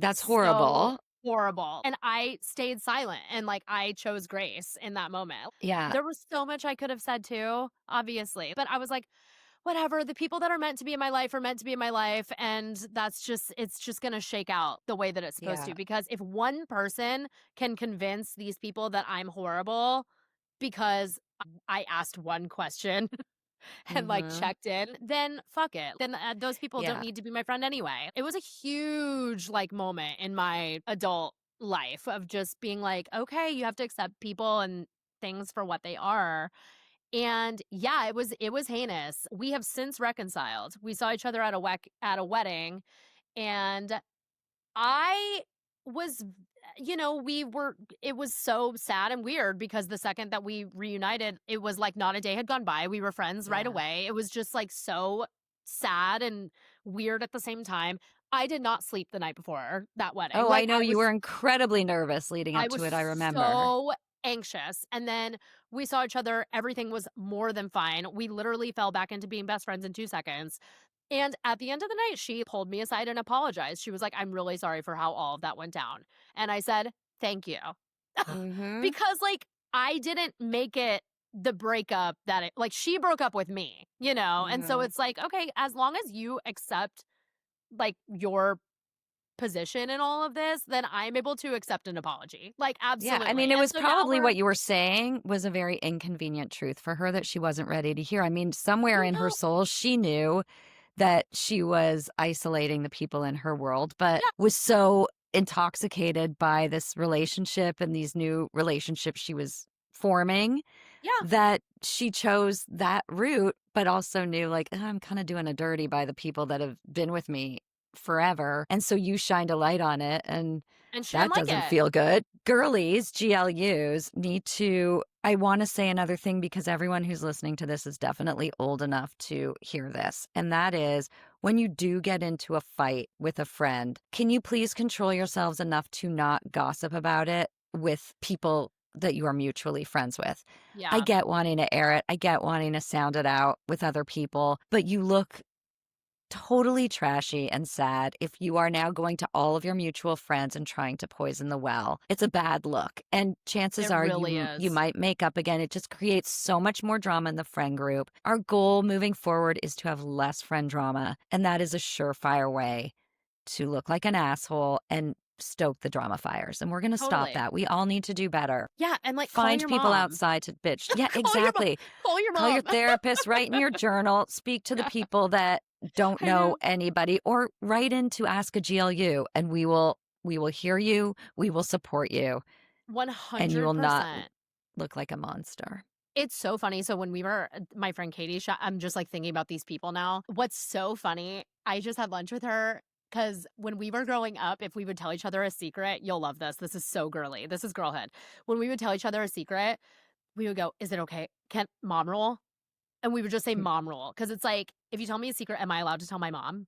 Speaker 2: That's
Speaker 3: So
Speaker 2: horrible.
Speaker 3: horrible. And I stayed silent and like I chose grace in that moment.
Speaker 2: Yeah.
Speaker 3: There was so much I could have said too, obviously. But I was like, whatever, the people that are meant to be in my life are meant to be in my life. And it's just going to shake out the way that it's supposed
Speaker 2: Yeah.
Speaker 3: to. Because if one person can convince these people that I'm horrible because I asked one question and like
Speaker 2: Mhm.
Speaker 3: checked in, then fuck it. Then those people don't
Speaker 2: Yeah.
Speaker 3: need to be my friend anyway. It was a huge like moment in my adult life of just being like, okay, you have to accept people and things for what they are. And yeah, it was heinous. We have since reconciled. We saw each other at a wedding, and I was we were it was so sad and weird because the second that we reunited, it was like not a day had gone by. We were friends right
Speaker 2: Yeah.
Speaker 3: away. It was just like so sad and weird at the same time. I did not sleep the night before that wedding.
Speaker 2: Oh, I
Speaker 3: Like
Speaker 2: know you were incredibly nervous leading
Speaker 3: I
Speaker 2: up
Speaker 3: was
Speaker 2: to it, I remember.
Speaker 3: so anxious. And then we saw each other. Everything was more than fine. We literally fell back into being best friends in 2 seconds. And at the end of the night, she pulled me aside and apologized. She was like, I'm really sorry for how all of that went down. And I said, thank you.
Speaker 2: Mhm.
Speaker 3: Because, like, I didn't make it the breakup that like, she broke up with me, you know? And so
Speaker 2: Mhm.
Speaker 3: it's like, okay, as long as you accept, like, your position in all of this, then I'm able to accept an apology. Like,
Speaker 2: Yeah, I mean,
Speaker 3: absolutely.
Speaker 2: it
Speaker 3: And
Speaker 2: was
Speaker 3: so now
Speaker 2: probably
Speaker 3: we're,
Speaker 2: what you were saying was a very inconvenient truth for her that she wasn't ready to hear. I mean, somewhere in her
Speaker 3: no,
Speaker 2: soul, she knew that she was isolating the people in her world, but
Speaker 3: yeah,
Speaker 2: was so intoxicated by this relationship and these new relationships she was forming
Speaker 3: yeah,
Speaker 2: that she chose that route, but also knew, like, "Ugh, I'm kind of doing a dirty by the people that have been with me forever." And so you shined a light on it, and
Speaker 3: and she didn't
Speaker 2: that
Speaker 3: like
Speaker 2: doesn't
Speaker 3: it.
Speaker 2: feel good. Girlies, GLUs, need to. I want to say another thing because everyone who's listening to this is definitely old enough to hear this. And that is when you do get into a fight with a friend, can you please control yourselves enough to not gossip about it with people that you are mutually friends with? I
Speaker 3: Yeah,
Speaker 2: get wanting to air it. I get wanting to sound it out with other people, but you look totally trashy and sad if you are now going to all of your mutual friends and trying to poison the well. It's a bad look. And chances
Speaker 3: it
Speaker 2: are
Speaker 3: really
Speaker 2: you
Speaker 3: is.
Speaker 2: might make up again. It just creates so much more drama in the friend group. Our goal moving forward is to have less friend drama, and that is a surefire way to look like an asshole and stoke the drama fires. And we're going to stop
Speaker 3: Totally.
Speaker 2: that. We all need to do better.
Speaker 3: Yeah, and, like, call
Speaker 2: Find
Speaker 3: your
Speaker 2: people
Speaker 3: mom.
Speaker 2: outside to bitch. Yeah,
Speaker 3: Call your mom.
Speaker 2: exactly.
Speaker 3: Call your
Speaker 2: Call your
Speaker 3: mom.
Speaker 2: therapist, write in your journal, speak to the
Speaker 3: Yeah,
Speaker 2: people that don't
Speaker 3: I
Speaker 2: know
Speaker 3: know.
Speaker 2: anybody, or write in to Ask a GLU, and we will hear you, we will support you, and you will not
Speaker 3: 100%.
Speaker 2: look like a monster.
Speaker 3: It's so funny. So when we were my friend Katie, I'm just, like, thinking about these people now. What's so funny, I just had lunch with her because when we were growing up, if we would tell each other a secret, you'll love this. This is so girly. This is girlhood. When we would tell each other a secret, we would go, "Is it okay? Can mom rule?" And we would just say mom rule because it's like, if you tell me a secret, am I allowed to tell my mom?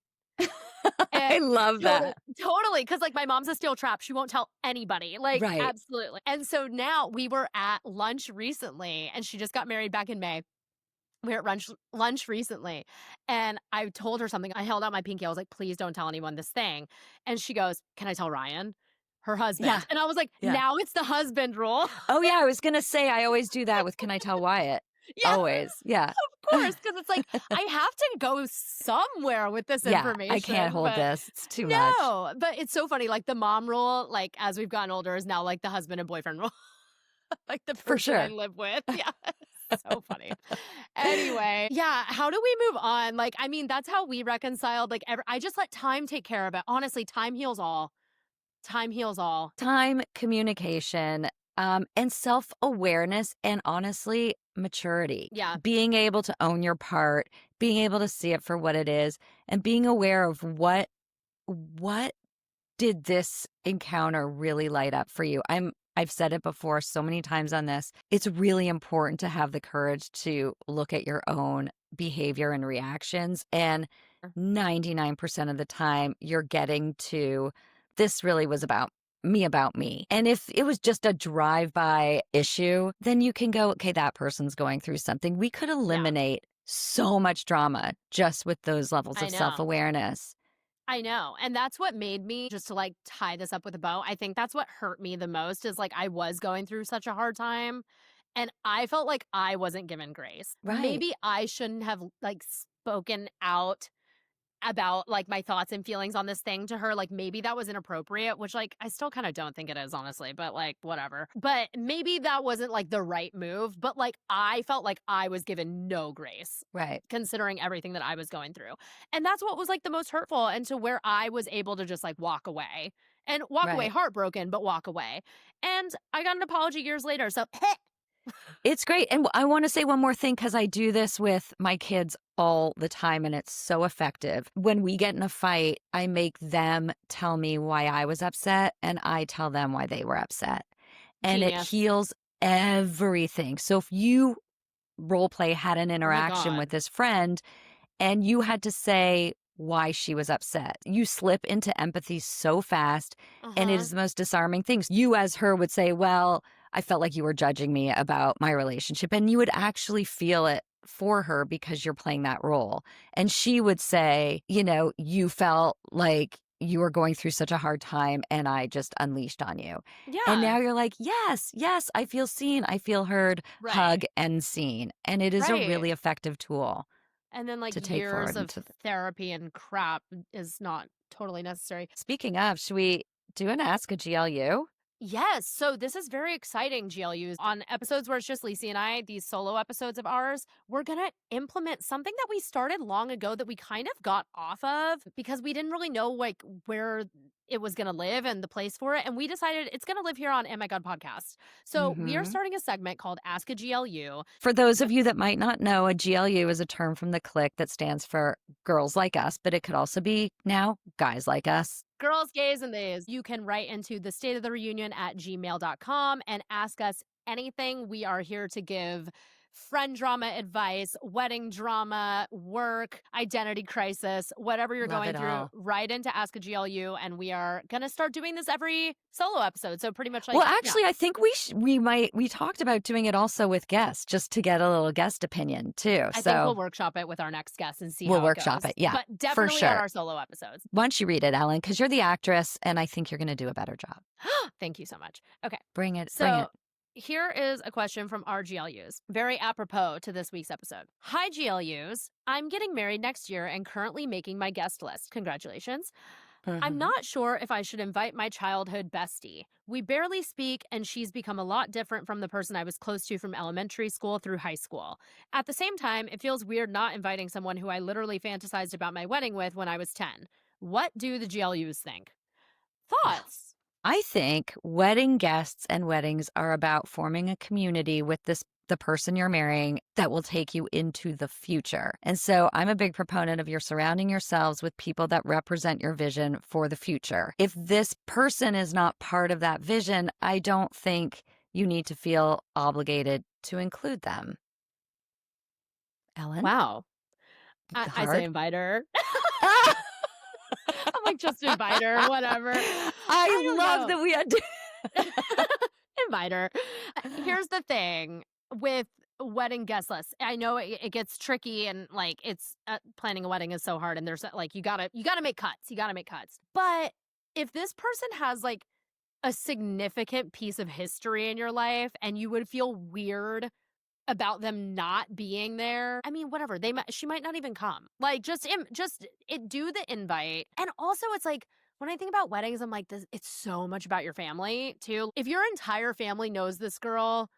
Speaker 3: Eh,
Speaker 2: I love
Speaker 3: total
Speaker 2: that.
Speaker 3: totally, because like, my mom's a steel trap, she won't tell anybody, like,
Speaker 2: Right.
Speaker 3: absolutely, and so now we were at lunch recently, and she just got married back in May. We were at lunch recently, and I told her something, I held out my pinky, I was like, "Please don't tell anyone this thing," and she goes, "Can I tell Ryan?" Her
Speaker 2: Yeah.
Speaker 3: husband, and I was like,
Speaker 2: Yeah.
Speaker 3: "Now it's the husband rule."
Speaker 2: Oh, yeah, I was gonna say I always do that with Can I Tell Wyatt?
Speaker 3: Yeah,
Speaker 2: Always. Yeah.
Speaker 3: of course, because it's like, I have to go somewhere with this
Speaker 2: Yeah, I can't
Speaker 3: information,
Speaker 2: hold
Speaker 3: but
Speaker 2: this. It's too much.
Speaker 3: no, but it's so funny, like, the mom rule, like, as we've gotten older, is now, like, the husband and boyfriend rule, like, the
Speaker 2: For
Speaker 3: person I
Speaker 2: sure.
Speaker 3: live with, yeah, so funny. Anyway, yeah, how do we move on? Like, I mean, that's how we reconciled, like, I just let time take care of it. Honestly, time heals all. Time heals all.
Speaker 2: Time, communication, and self-awareness, and honestly, maturity.
Speaker 3: Yeah,
Speaker 2: Being able to own your part, being able to see it for what it is, and being aware of what did this encounter really light up for you. I've said it before so many times on this. It's really important to have the courage to look at your own behavior and reactions. And 99% of the time, you're getting to this really was about me. And if it was just a drive-by issue, then you can go, okay, that person's going through something. We could
Speaker 3: yeah,
Speaker 2: eliminate so much drama just with those levels
Speaker 3: I
Speaker 2: of
Speaker 3: know.
Speaker 2: self-awareness.
Speaker 3: I know. And that's what made me, just to like tie this up with a bow, I think that's what hurt me the most is like I was going through such a hard time and I felt like I wasn't given grace.
Speaker 2: Right.
Speaker 3: Maybe I shouldn't have like spoken out about like my thoughts and feelings on this thing to her. Like maybe that was inappropriate, which like I still kind of don't think it is, honestly, but like whatever. But maybe that wasn't like the right move. But like I felt like I was given no grace
Speaker 2: Right.
Speaker 3: considering everything that I was going through. And that's what was like the most hurtful, and to where I was able to just like walk away and walk away
Speaker 2: Right.
Speaker 3: heartbroken, but walk away. And I got an apology years later. So
Speaker 2: It's great. And I want to say one more thing because I do this with my kids all the time and it's so effective. When we get in a fight, I make them tell me why I was upset and I tell them why they were upset. And it
Speaker 3: genius.
Speaker 2: heals everything. So if you role play had an interaction
Speaker 3: God.
Speaker 2: with this friend and you had to say why she was upset, you slip into empathy so fast and it
Speaker 3: Uh-huh.
Speaker 2: is the most disarming things. You as her would say, well, I felt like you were judging me about my relationship, and you would actually feel it for her because you're playing that role. And she would say, you know, you felt like you were going through such a hard time and I just unleashed on you. And now
Speaker 3: Yeah.
Speaker 2: you're like, yes, I feel seen, I feel heard,
Speaker 3: Right.
Speaker 2: hug and seen. And it is a
Speaker 3: Right.
Speaker 2: really effective tool
Speaker 3: And then like
Speaker 2: to take
Speaker 3: years
Speaker 2: forward
Speaker 3: of
Speaker 2: into
Speaker 3: therapy and crap is not totally necessary.
Speaker 2: Speaking of, should we do an Ask a GLU?
Speaker 3: Yes. So this is very exciting, GLUs. On episodes where it's just Lisi and I, these solo episodes of ours, we're going to implement something that we started long ago that we kind of got off of because we didn't really know like where it was going to live and the place for it. And we decided it's going to live here on EhMaGawd podcast. So we are starting a segment called Ask a GLU.
Speaker 2: For those of you that might not know, a GLU is a term from the clique that stands for girls like us, but it could also be now guys like us.
Speaker 3: Girls, gays, and theys. You can write into the state of the reunion at gmail.com and ask us anything. We are here to give friend drama advice, wedding drama, work, identity crisis, whatever you're
Speaker 2: Love
Speaker 3: going
Speaker 2: it
Speaker 3: through,
Speaker 2: all.
Speaker 3: write into Ask a GLU, and we are going to start doing this every solo episode. So pretty much like,
Speaker 2: Well, actually, I think we talked about doing it also with guests just to get a little guest opinion too.
Speaker 3: I
Speaker 2: So
Speaker 3: think we'll workshop it with our next guest and see
Speaker 2: we'll
Speaker 3: how
Speaker 2: workshop
Speaker 3: it goes.
Speaker 2: it. Yeah,
Speaker 3: But
Speaker 2: for
Speaker 3: definitely on
Speaker 2: sure.
Speaker 3: our solo episodes.
Speaker 2: Why don't you read it, Ellen? Because you're the actress and I think you're going to do a better job.
Speaker 3: Thank you so much. Okay.
Speaker 2: Bring it.
Speaker 3: So here is a question from our GLUs, very apropos to this week's episode. Hi, GLUs. I'm getting married next year and currently making my guest list. Congratulations. I'm not sure if I should invite my childhood bestie. We barely speak, and she's become a lot different from the person I was close to from elementary school through high school. At the same time, it feels weird not inviting someone who I literally fantasized about my wedding with when I was 10. What do the GLUs think? Thoughts?
Speaker 2: I think wedding guests and weddings are about forming a community with the person you're marrying that will take you into the future. And so I'm a big proponent of your surrounding yourselves with people that represent your vision for the future. If this person is not part of that vision, I don't think you need to feel obligated to include them. Ellen?
Speaker 3: Wow. I
Speaker 2: Hard?
Speaker 3: say invite her. I'm like, just invite her, whatever.
Speaker 2: I
Speaker 3: don't
Speaker 2: love
Speaker 3: know.
Speaker 2: that we had to.
Speaker 3: Invite her. Here's the thing with wedding guest lists. I know it gets tricky and like it's planning a wedding is so hard and there's like you gotta make cuts. You gotta make cuts. But if this person has like a significant piece of history in your life and you would feel weird about them not being there, I mean, whatever. She might not even come. Like, do the invite. And also, it's like when I think about weddings, I'm like, it's so much about your family too. If your entire family knows this girl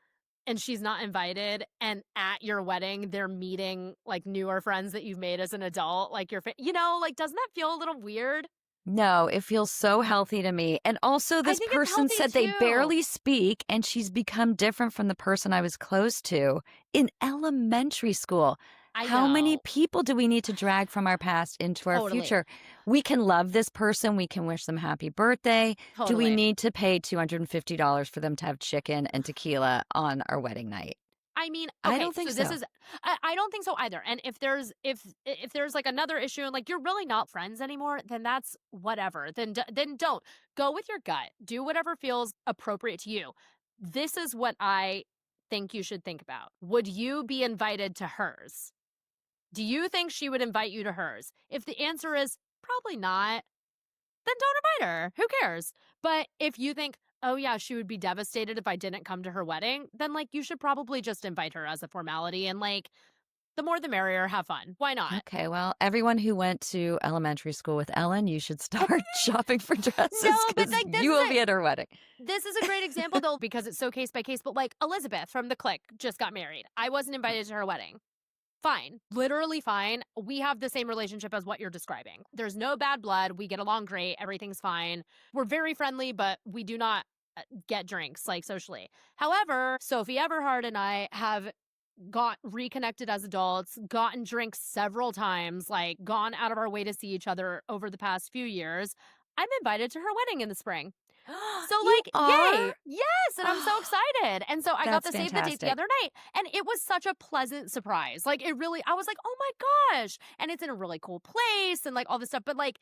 Speaker 3: and she's not invited, and at your wedding they're meeting like newer friends that you've made as an adult, like like doesn't that feel a little weird?
Speaker 2: No, it feels so healthy to me. And also, this
Speaker 3: think it's
Speaker 2: person
Speaker 3: healthy,
Speaker 2: said they
Speaker 3: too.
Speaker 2: barely speak, and she's become different from the person I was close to in elementary school. How many
Speaker 3: know.
Speaker 2: people do we need to drag from our past into our
Speaker 3: Totally.
Speaker 2: future? We can love this person. We can wish them happy birthday. Do we
Speaker 3: Totally.
Speaker 2: need to pay $250 for them to have chicken and tequila on our wedding night?
Speaker 3: I mean,
Speaker 2: I
Speaker 3: okay,
Speaker 2: don't think
Speaker 3: this
Speaker 2: so.
Speaker 3: is I don't think so either. And if there's like another issue and like you're really not friends anymore, then that's whatever. Then don't go with your gut. Do whatever feels appropriate to you. This is what I think you should think about. Would you be invited to hers? Do you think she would invite you to hers? If the answer is probably not, then don't invite her. Who cares? But if you think, oh yeah, she would be devastated if I didn't come to her wedding, then like you should probably just invite her as a formality and like the more the merrier, have fun. Why not?
Speaker 2: Okay, well, everyone who went to elementary school with Ellen, you should start shopping for dresses
Speaker 3: No, but
Speaker 2: because
Speaker 3: like this
Speaker 2: you will
Speaker 3: is
Speaker 2: be at her wedding.
Speaker 3: this is a great example though because it's so case by case. But like Elizabeth from the Clique just got married. I wasn't invited to her wedding. Fine, literally fine. We have the same relationship as what you're describing. There's no bad blood. We get along great. Everything's fine. We're very friendly, but we do not get drinks like socially. However, Sophie Everhart and I have got reconnected as adults, gotten drinks several times, like gone out of our way to see each other over the past few years. I'm invited to her wedding in the spring. So
Speaker 2: You
Speaker 3: like,
Speaker 2: are?
Speaker 3: yay. Yes. And I'm so excited. And so I got
Speaker 2: That's
Speaker 3: to save the date the
Speaker 2: fantastic.
Speaker 3: other night. And it was such a pleasant surprise. Like it really, I was like, oh my gosh. And it's in a really cool place and like all this stuff. But like,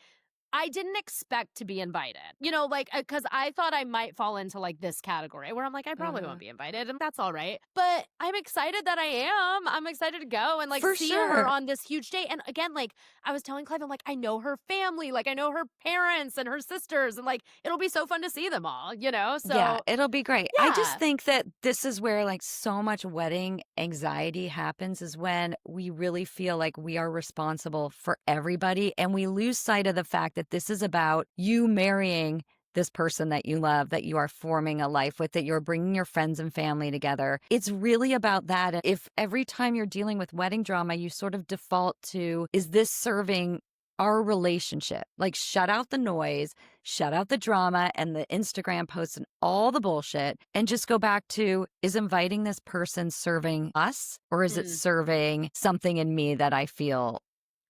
Speaker 3: I didn't expect to be invited, you know, like, because I thought I might fall into like this category where I'm like, I probably won't be invited and that's all right. But I'm excited that I am. I'm excited to go and like
Speaker 2: For
Speaker 3: see
Speaker 2: sure.
Speaker 3: her on this huge day. And again, like I was telling Clive, I'm like, I know her family, like I know her parents and her sisters and like, it'll be so fun to see them all, you know? So
Speaker 2: Yeah, it'll be great. I
Speaker 3: yeah.
Speaker 2: just think that this is where like so much wedding anxiety happens is when we really feel like we are responsible for everybody and we lose sight of the fact that this is about you marrying this person that you love, that you are forming a life with, that you're bringing your friends and family together. It's really about that. If every time you're dealing with wedding drama, you sort of default to, is this serving our relationship? Like shut out the noise, shut out the drama and the Instagram posts and all the bullshit and just go back to, is inviting this person serving us or is it serving something in me that I feel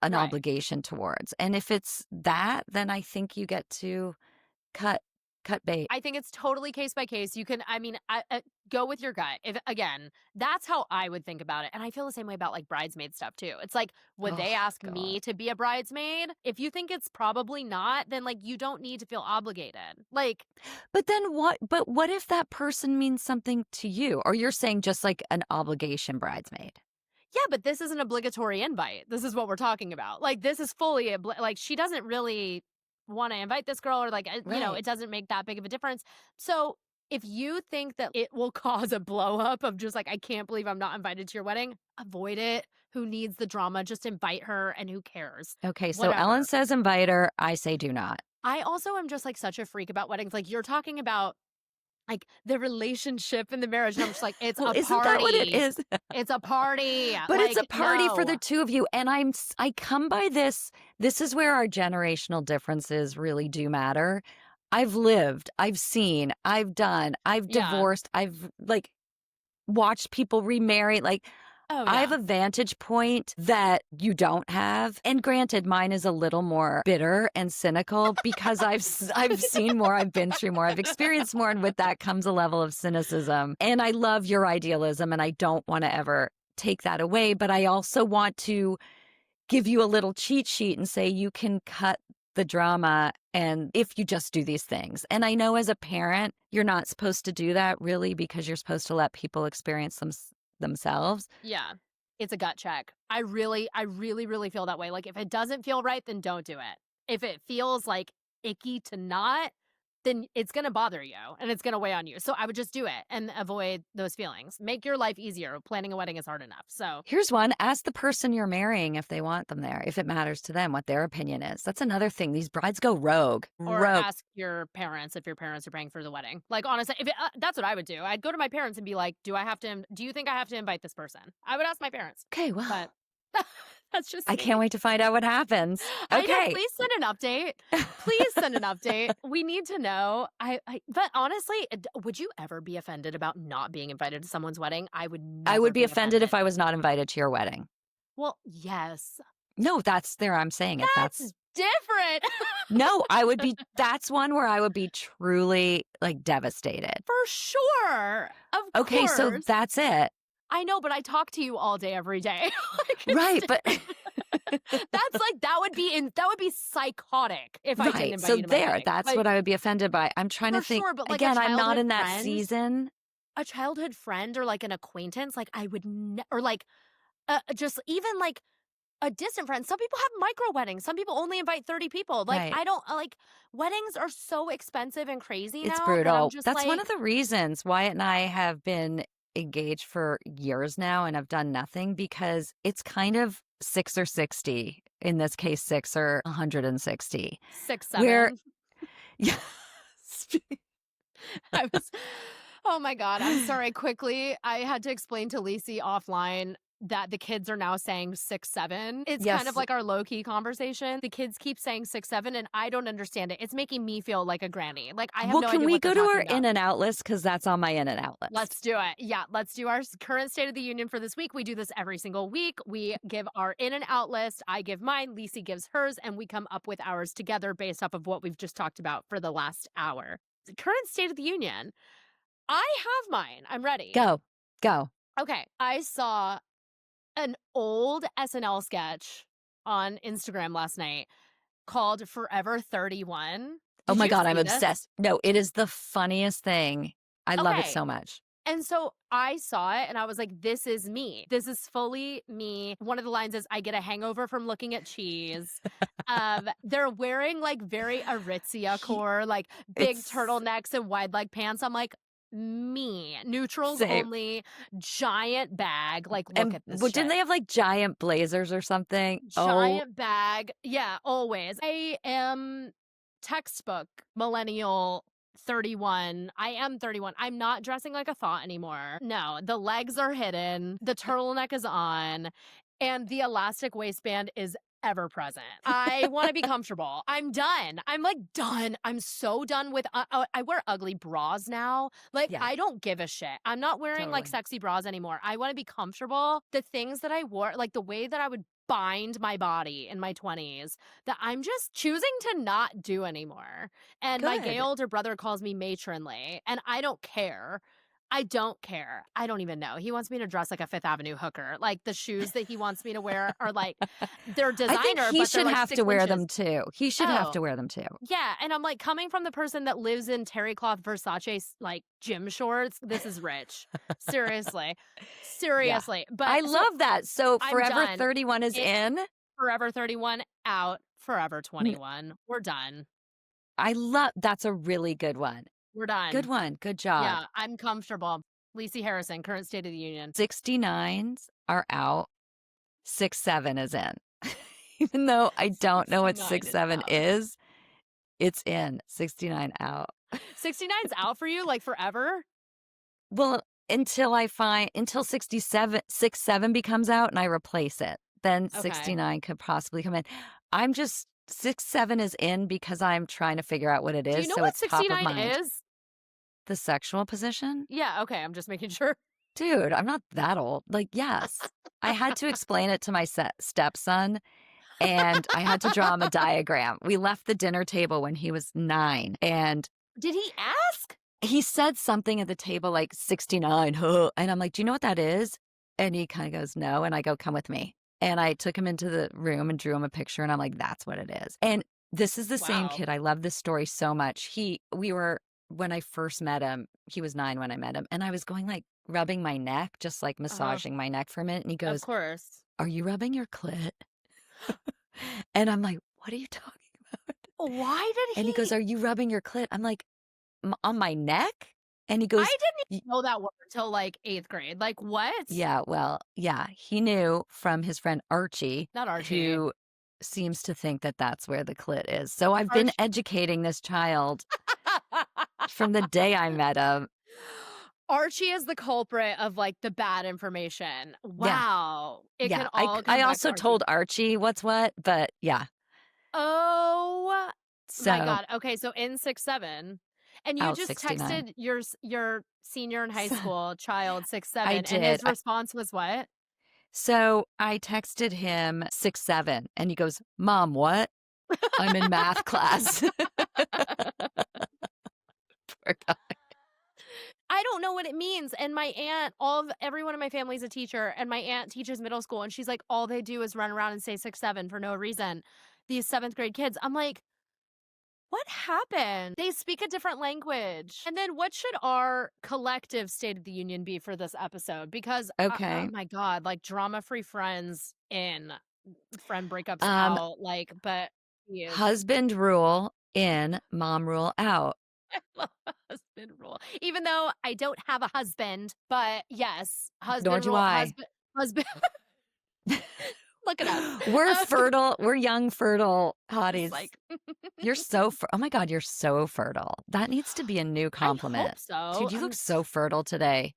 Speaker 2: an
Speaker 3: Right.
Speaker 2: obligation towards? And if it's that, then I think you get to cut bait.
Speaker 3: I think it's totally case by case. You can, I mean, go with your gut. If again, that's how I would think about it. And I feel the same way about like bridesmaid stuff too. It's like, would they
Speaker 2: Oh,
Speaker 3: ask me
Speaker 2: God.
Speaker 3: to be a bridesmaid? If you think it's probably not, then like you don't need to feel obligated. Like,
Speaker 2: But then what? But what if that person means something to you? Or you're saying just like an obligation bridesmaid?
Speaker 3: yeah, but this is an obligatory invite. This is what we're talking about. Like, this is fully like she doesn't really want to invite this girl, or like you know,
Speaker 2: Right.
Speaker 3: it doesn't make that big of a difference. So if you think that it will cause a blow up of just like, I can't believe I'm not invited to your wedding, avoid it. Who needs the drama? Just invite her, and who cares?
Speaker 2: Okay, so
Speaker 3: Whatever.
Speaker 2: Ellen says invite her. I say do not.
Speaker 3: I also am just like such a freak about weddings. Like you're talking about like the relationship and the marriage, and I'm just like, it's
Speaker 2: Well,
Speaker 3: a
Speaker 2: isn't
Speaker 3: party.
Speaker 2: that what it is?
Speaker 3: It's a party.
Speaker 2: But it's a
Speaker 3: Like,
Speaker 2: party for the
Speaker 3: no.
Speaker 2: two of you. And I come by this. This is where our generational differences really do matter. I've lived, I've seen, I've done, I've
Speaker 3: Yeah.
Speaker 2: divorced, I've like watched people remarry. Like
Speaker 3: Oh,
Speaker 2: I
Speaker 3: yeah.
Speaker 2: have a vantage point that you don't have. And granted, mine is a little more bitter and cynical because I've seen more, I've been through more, I've experienced more. And with that comes a level of cynicism. And I love your idealism and I don't want to ever take that away. But I also want to give you a little cheat sheet and say you can cut the drama and if you just do these things. And I know as a parent, you're not supposed to do that really because you're supposed to let people experience themselves.
Speaker 3: Yeah. It's a gut check. I really feel that way. Like if it doesn't feel right, then don't do it. If it feels like icky to not, then it's going to bother you and it's going to weigh on you. So I would just do it and avoid those feelings. Make your life easier. Planning a wedding is hard enough. So
Speaker 2: Here's one. Ask the person you're marrying if they want them there, if it matters to them, what their opinion is. That's another thing. These brides go rogue.
Speaker 3: or ask your parents if your parents are paying for the wedding. Like honestly, if that's what I would do. I'd go to my parents and be like, do you think I have to invite this person? I would ask my parents.
Speaker 2: Okay, well,
Speaker 3: But that's just
Speaker 2: I
Speaker 3: me.
Speaker 2: can't wait to find out what happens.
Speaker 3: I know,
Speaker 2: Okay.
Speaker 3: please send an update. Please send an update. We need to know. But honestly, would you ever be offended about not being invited to someone's wedding? I would
Speaker 2: I
Speaker 3: never
Speaker 2: would be offended if I was not invited to your wedding.
Speaker 3: Well, yes.
Speaker 2: No, that's there. I'm saying it.
Speaker 3: That's different.
Speaker 2: No, that's one where I would be truly like devastated.
Speaker 3: For sure. Of
Speaker 2: Okay, so
Speaker 3: course.
Speaker 2: that's it.
Speaker 3: I know, but I talk to you all day, every day. Like, it's
Speaker 2: Right, but
Speaker 3: that's like that would be psychotic if I didn't
Speaker 2: right.
Speaker 3: invite
Speaker 2: So
Speaker 3: you to my
Speaker 2: there,
Speaker 3: wedding.
Speaker 2: that's
Speaker 3: Like,
Speaker 2: what I would be offended by. I'm trying to
Speaker 3: for
Speaker 2: think.
Speaker 3: sure, but like a
Speaker 2: Again, I'm not
Speaker 3: childhood
Speaker 2: in that
Speaker 3: friend,
Speaker 2: season.
Speaker 3: a childhood friend or like an acquaintance, like I would or like just even like a distant friend. Some people have micro weddings. Some people only invite 30 people. Like,
Speaker 2: Right.
Speaker 3: I don't like weddings are so expensive and crazy
Speaker 2: It's
Speaker 3: now that I'm
Speaker 2: brutal.
Speaker 3: just
Speaker 2: That's one
Speaker 3: like,
Speaker 2: of the reasons Wyatt and I have been engaged for years now and have done nothing because it's kind of 6 or 60. In this case, 6 or 160.
Speaker 3: six,
Speaker 2: Where,
Speaker 3: seven.
Speaker 2: yeah.
Speaker 3: I was, oh my God. I'm sorry. Quickly, I had to explain to Lisi offline that the kids are now saying 6, 7. It's kind of
Speaker 2: Yes.
Speaker 3: like our low key conversation. The kids keep saying 6, 7, and I don't understand it. It's making me feel like a granny. Like, I have
Speaker 2: Well,
Speaker 3: no
Speaker 2: can
Speaker 3: idea
Speaker 2: we
Speaker 3: what they're
Speaker 2: go to our
Speaker 3: talking about.
Speaker 2: in and out list? Because that's on my in and out list.
Speaker 3: Let's do it. Yeah, let's do our current State of the Union for this week. We do this every single week. We give our in and out list. I give mine, Lisi gives hers, and we come up with ours together based off of what we've just talked about for the last hour. The current State of the Union. I have mine. I'm ready.
Speaker 2: Go.
Speaker 3: Okay. I saw an old SNL sketch on Instagram last night called Forever 31.
Speaker 2: Oh
Speaker 3: Did
Speaker 2: my
Speaker 3: you
Speaker 2: God, I'm
Speaker 3: see this?
Speaker 2: obsessed. No, it is the funniest thing. I love it
Speaker 3: Okay.
Speaker 2: so much.
Speaker 3: And so I saw it and I was like, this is me. This is fully me. One of the lines is, I get a hangover from looking at cheese. They're wearing like very Aritzia core, like big
Speaker 2: It's
Speaker 3: turtlenecks and wide leg pants. I'm like, me. Neutrals
Speaker 2: same.
Speaker 3: only, giant bag. Like, look
Speaker 2: And
Speaker 3: at this
Speaker 2: didn't
Speaker 3: shit.
Speaker 2: they have like giant blazers or something? Oh,
Speaker 3: Giant bag. Yeah, always. I am textbook millennial 31. I am 31. I'm not dressing like a thought anymore. No, the legs are hidden, the turtleneck is on, and the elastic waistband is ever present. I want to be comfortable. I'm done. I'm like done. I'm so done with I wear ugly bras now. Like
Speaker 2: yeah.
Speaker 3: I don't give a shit. I'm not wearing like
Speaker 2: Totally.
Speaker 3: sexy bras anymore. I want to be comfortable. The things that I wore, like the way that I would bind my body in my 20s, that I'm just choosing to not do anymore. And my gay
Speaker 2: Good.
Speaker 3: older brother calls me matronly, and I don't care. I don't care. I don't even know. He wants me to dress like a Fifth Avenue hooker. Like the shoes that he wants me to wear are like, they're designer,
Speaker 2: I think he
Speaker 3: but they're
Speaker 2: should
Speaker 3: like
Speaker 2: have
Speaker 3: 6
Speaker 2: to wear
Speaker 3: inches.
Speaker 2: them too. He should have
Speaker 3: Oh,
Speaker 2: to wear them too.
Speaker 3: yeah. And I'm like, coming from the person that lives in terry cloth Versace like gym shorts, this is rich. Seriously. Seriously. But
Speaker 2: I
Speaker 3: so
Speaker 2: love that. So
Speaker 3: I'm
Speaker 2: Forever
Speaker 3: done.
Speaker 2: 31 is in.
Speaker 3: Forever 31 out. Forever 21. We're done.
Speaker 2: I love that's a really good one.
Speaker 3: We're done.
Speaker 2: Good one. Good job.
Speaker 3: Yeah, I'm comfortable. Lisi Harrison, current State of the Union.
Speaker 2: 69s are out. 6-7 is in. Even though I don't know what
Speaker 3: 69
Speaker 2: 6-7
Speaker 3: out.
Speaker 2: is, it's in. 69 out.
Speaker 3: 69's out for you, like forever?
Speaker 2: Well, until 6-7 becomes out and I replace it. Then
Speaker 3: Okay.
Speaker 2: 69 could possibly come in. I'm just 6-7 is in because I'm trying to figure out what it is.
Speaker 3: Do you know
Speaker 2: so
Speaker 3: what
Speaker 2: it's top of
Speaker 3: 69
Speaker 2: mind.
Speaker 3: is?
Speaker 2: The sexual position?
Speaker 3: Yeah, okay, I'm just making sure.
Speaker 2: Dude, I'm not that old. Like, yes. I had to explain it to my stepson and I had to draw him a diagram. We left the dinner table when he was 9 and
Speaker 3: Did he ask?
Speaker 2: he said something at the table like 69, huh? And I'm like, do you know what that is? And he kind of goes, no. And I go, come with me. And I took him into the room and drew him a picture. And I'm like, that's what it is. And this is the same
Speaker 3: Wow.
Speaker 2: kid. I love this story so much. When I first met him, he was 9 when I met him. And I was going like rubbing my neck, just like massaging my neck for a minute. And he
Speaker 3: Of
Speaker 2: goes,
Speaker 3: course.
Speaker 2: are you rubbing your clit? And I'm like, what are you talking about?
Speaker 3: Why did he?
Speaker 2: And he goes, are you rubbing your clit? I'm like, on my neck? And he goes,
Speaker 3: I didn't even know that word until like 8th grade. Like, what?
Speaker 2: yeah, well, yeah. He knew from his friend Archie,
Speaker 3: Not Archie.
Speaker 2: who seems to think that that's where the clit is. So I've been educating this child from the day I met him.
Speaker 3: Archie is the culprit of like the bad information. Wow. It
Speaker 2: Yeah,
Speaker 3: can all come
Speaker 2: I
Speaker 3: back
Speaker 2: also
Speaker 3: to Archie.
Speaker 2: told Archie what's what, but yeah.
Speaker 3: Oh
Speaker 2: So
Speaker 3: my God. Okay, so in 6-7, and you
Speaker 2: out
Speaker 3: just
Speaker 2: 69.
Speaker 3: texted your senior in high
Speaker 2: So-
Speaker 3: school child 6-7,
Speaker 2: I
Speaker 3: and his
Speaker 2: did.
Speaker 3: response was what?
Speaker 2: So I texted him 6-7 and he goes, Mom, what? I'm in math class. Poor guy.
Speaker 3: I don't know what it means. And my aunt, everyone in my family is a teacher, and my aunt teaches middle school, and she's like, all they do is run around and say 6-7 for no reason. These 7th grade kids. I'm like, what happened? They speak a different language. And then what should our collective State of the Union be for this episode? Because,
Speaker 2: Okay.
Speaker 3: oh my God, like drama-free friends in. friend breakups
Speaker 2: Um,
Speaker 3: out, like, but he is
Speaker 2: Husband rule in, mom rule out.
Speaker 3: I love husband rule. Even though I don't have a husband, but yes,
Speaker 2: Nor
Speaker 3: husband
Speaker 2: do
Speaker 3: rule,
Speaker 2: I.
Speaker 3: husband. Look at us.
Speaker 2: We're
Speaker 3: Um,
Speaker 2: fertile. We're young, fertile
Speaker 3: just
Speaker 2: hotties.
Speaker 3: like
Speaker 2: You're so oh my God, you're so fertile. That needs to be a new
Speaker 3: I
Speaker 2: compliment.
Speaker 3: hope so.
Speaker 2: Dude, you look so fertile today.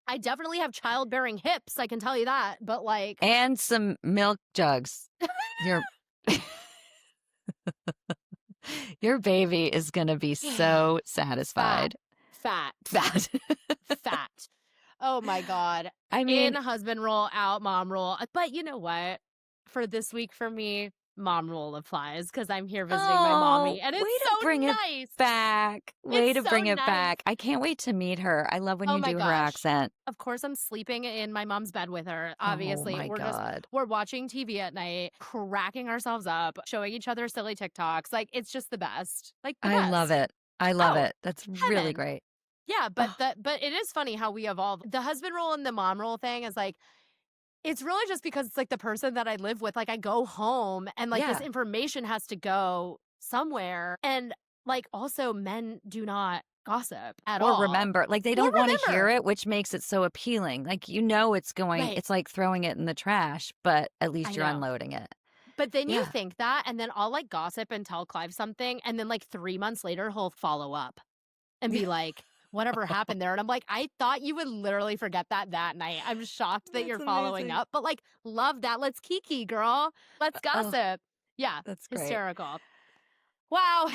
Speaker 3: I definitely have childbearing hips. I can tell you that. But like,
Speaker 2: And some milk jugs. Your your baby is gonna be so satisfied.
Speaker 3: fat.
Speaker 2: Fat.
Speaker 3: Fat. Oh my God.
Speaker 2: I
Speaker 3: In
Speaker 2: mean,
Speaker 3: husband rule, out mom rule. But you know what? For this week for me, mom rule applies because I'm here visiting my mommy. And
Speaker 2: way
Speaker 3: it's
Speaker 2: to
Speaker 3: so
Speaker 2: bring it
Speaker 3: nice.
Speaker 2: back. Way
Speaker 3: It's
Speaker 2: to
Speaker 3: so
Speaker 2: bring it
Speaker 3: nice.
Speaker 2: back. I can't wait to meet her. I love when
Speaker 3: Oh
Speaker 2: you
Speaker 3: my
Speaker 2: do her
Speaker 3: gosh.
Speaker 2: accent.
Speaker 3: Of course, I'm sleeping in my mom's bed with her.
Speaker 2: Oh
Speaker 3: Obviously,
Speaker 2: my God.
Speaker 3: we're watching TV at night, cracking ourselves up, showing each other silly TikToks. Like it's just the best. Like the
Speaker 2: I love
Speaker 3: best.
Speaker 2: it. I love
Speaker 3: Oh,
Speaker 2: it. That's really
Speaker 3: heaven.
Speaker 2: great.
Speaker 3: Yeah,
Speaker 2: Oh,
Speaker 3: but it is funny how we evolve. The husband role and the mom role thing is like it's really just because it's like the person that I live with. Like I go home and like this
Speaker 2: yeah.
Speaker 3: information has to go somewhere. And like also men do not gossip at
Speaker 2: Or
Speaker 3: all.
Speaker 2: remember, like they
Speaker 3: Or
Speaker 2: don't want to hear
Speaker 3: remember.
Speaker 2: it, which makes it so appealing. Like it's going,
Speaker 3: Right.
Speaker 2: it's like throwing it in the trash, but at
Speaker 3: I
Speaker 2: least you're
Speaker 3: know.
Speaker 2: unloading it.
Speaker 3: But then you
Speaker 2: Yeah.
Speaker 3: think that, and then I'll like gossip and tell Clive something, and then like 3 months later, he'll follow up and be like, whatever happened there? And I'm like, I thought you would literally forget that night. I'm shocked that you're
Speaker 2: That's
Speaker 3: following
Speaker 2: amazing.
Speaker 3: up, but like, love that. Let's kiki, girl. Let's
Speaker 2: Oh,
Speaker 3: gossip. Yeah,
Speaker 2: that's great.
Speaker 3: hysterical. Wow.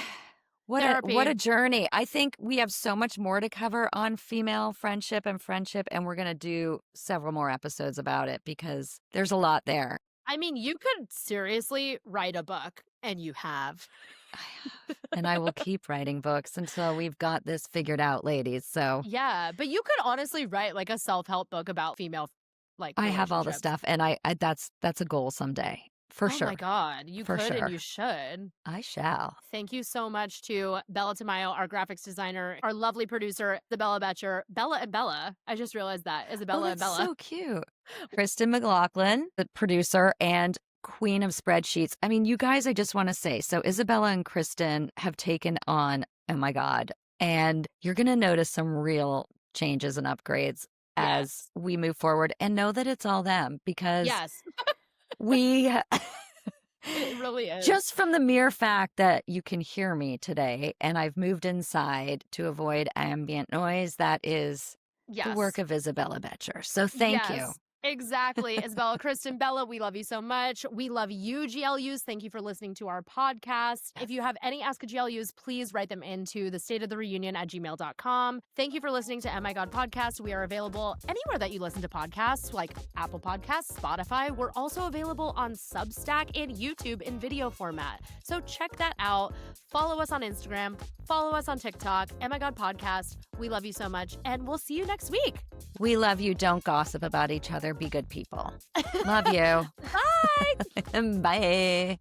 Speaker 2: What
Speaker 3: Therapy.
Speaker 2: a journey. I think we have so much more to cover on female friendship, and we're going to do several more episodes about it because there's a lot there.
Speaker 3: I mean, you could seriously write a book, and you have.
Speaker 2: I have. And I will keep writing books until we've got this figured out, ladies. So
Speaker 3: Yeah, but you could honestly write like a self-help book about female like
Speaker 2: I have all the
Speaker 3: relationships.
Speaker 2: stuff, and I that's a goal someday. For
Speaker 3: Oh
Speaker 2: sure.
Speaker 3: my God, you
Speaker 2: For
Speaker 3: could
Speaker 2: sure.
Speaker 3: and you should.
Speaker 2: I shall.
Speaker 3: Thank you so much to Bella Tamayo, our graphics designer, our lovely producer, Isabella Betcher, Bella and Bella. I just realized that. Isabella and
Speaker 2: That's
Speaker 3: Bella.
Speaker 2: so cute. Kristen McLaughlin, the producer and queen of spreadsheets. I mean, you guys, I just want to say, so Isabella and Kristen have taken on EhMaGawd, and you're going to notice some real changes and upgrades as we move forward, and know that it's all them because
Speaker 3: Yes,
Speaker 2: we
Speaker 3: it really is.
Speaker 2: just from the mere fact that you can hear me today and I've moved inside to avoid ambient noise, that is the work of Isabella Betcher. So thank you.
Speaker 3: Yes, exactly. Isabella, Kristen, Bella, we love you so much. We love you, GLUs. Thank you for listening to our podcast. If you have any Ask a GLUs, please write them into thestateofthereunion@gmail.com. Thank you for listening to EhMaGawd Podcast. We are available anywhere that you listen to podcasts, like Apple Podcasts, Spotify. We're also available on Substack and YouTube in video format. So check that out. Follow us on Instagram. Follow us on TikTok. EhMaGawd Podcast. We love you so much, and we'll see you next week.
Speaker 2: We love you. Don't gossip about each other. Be good people. Love you.
Speaker 3: Bye.
Speaker 2: Bye.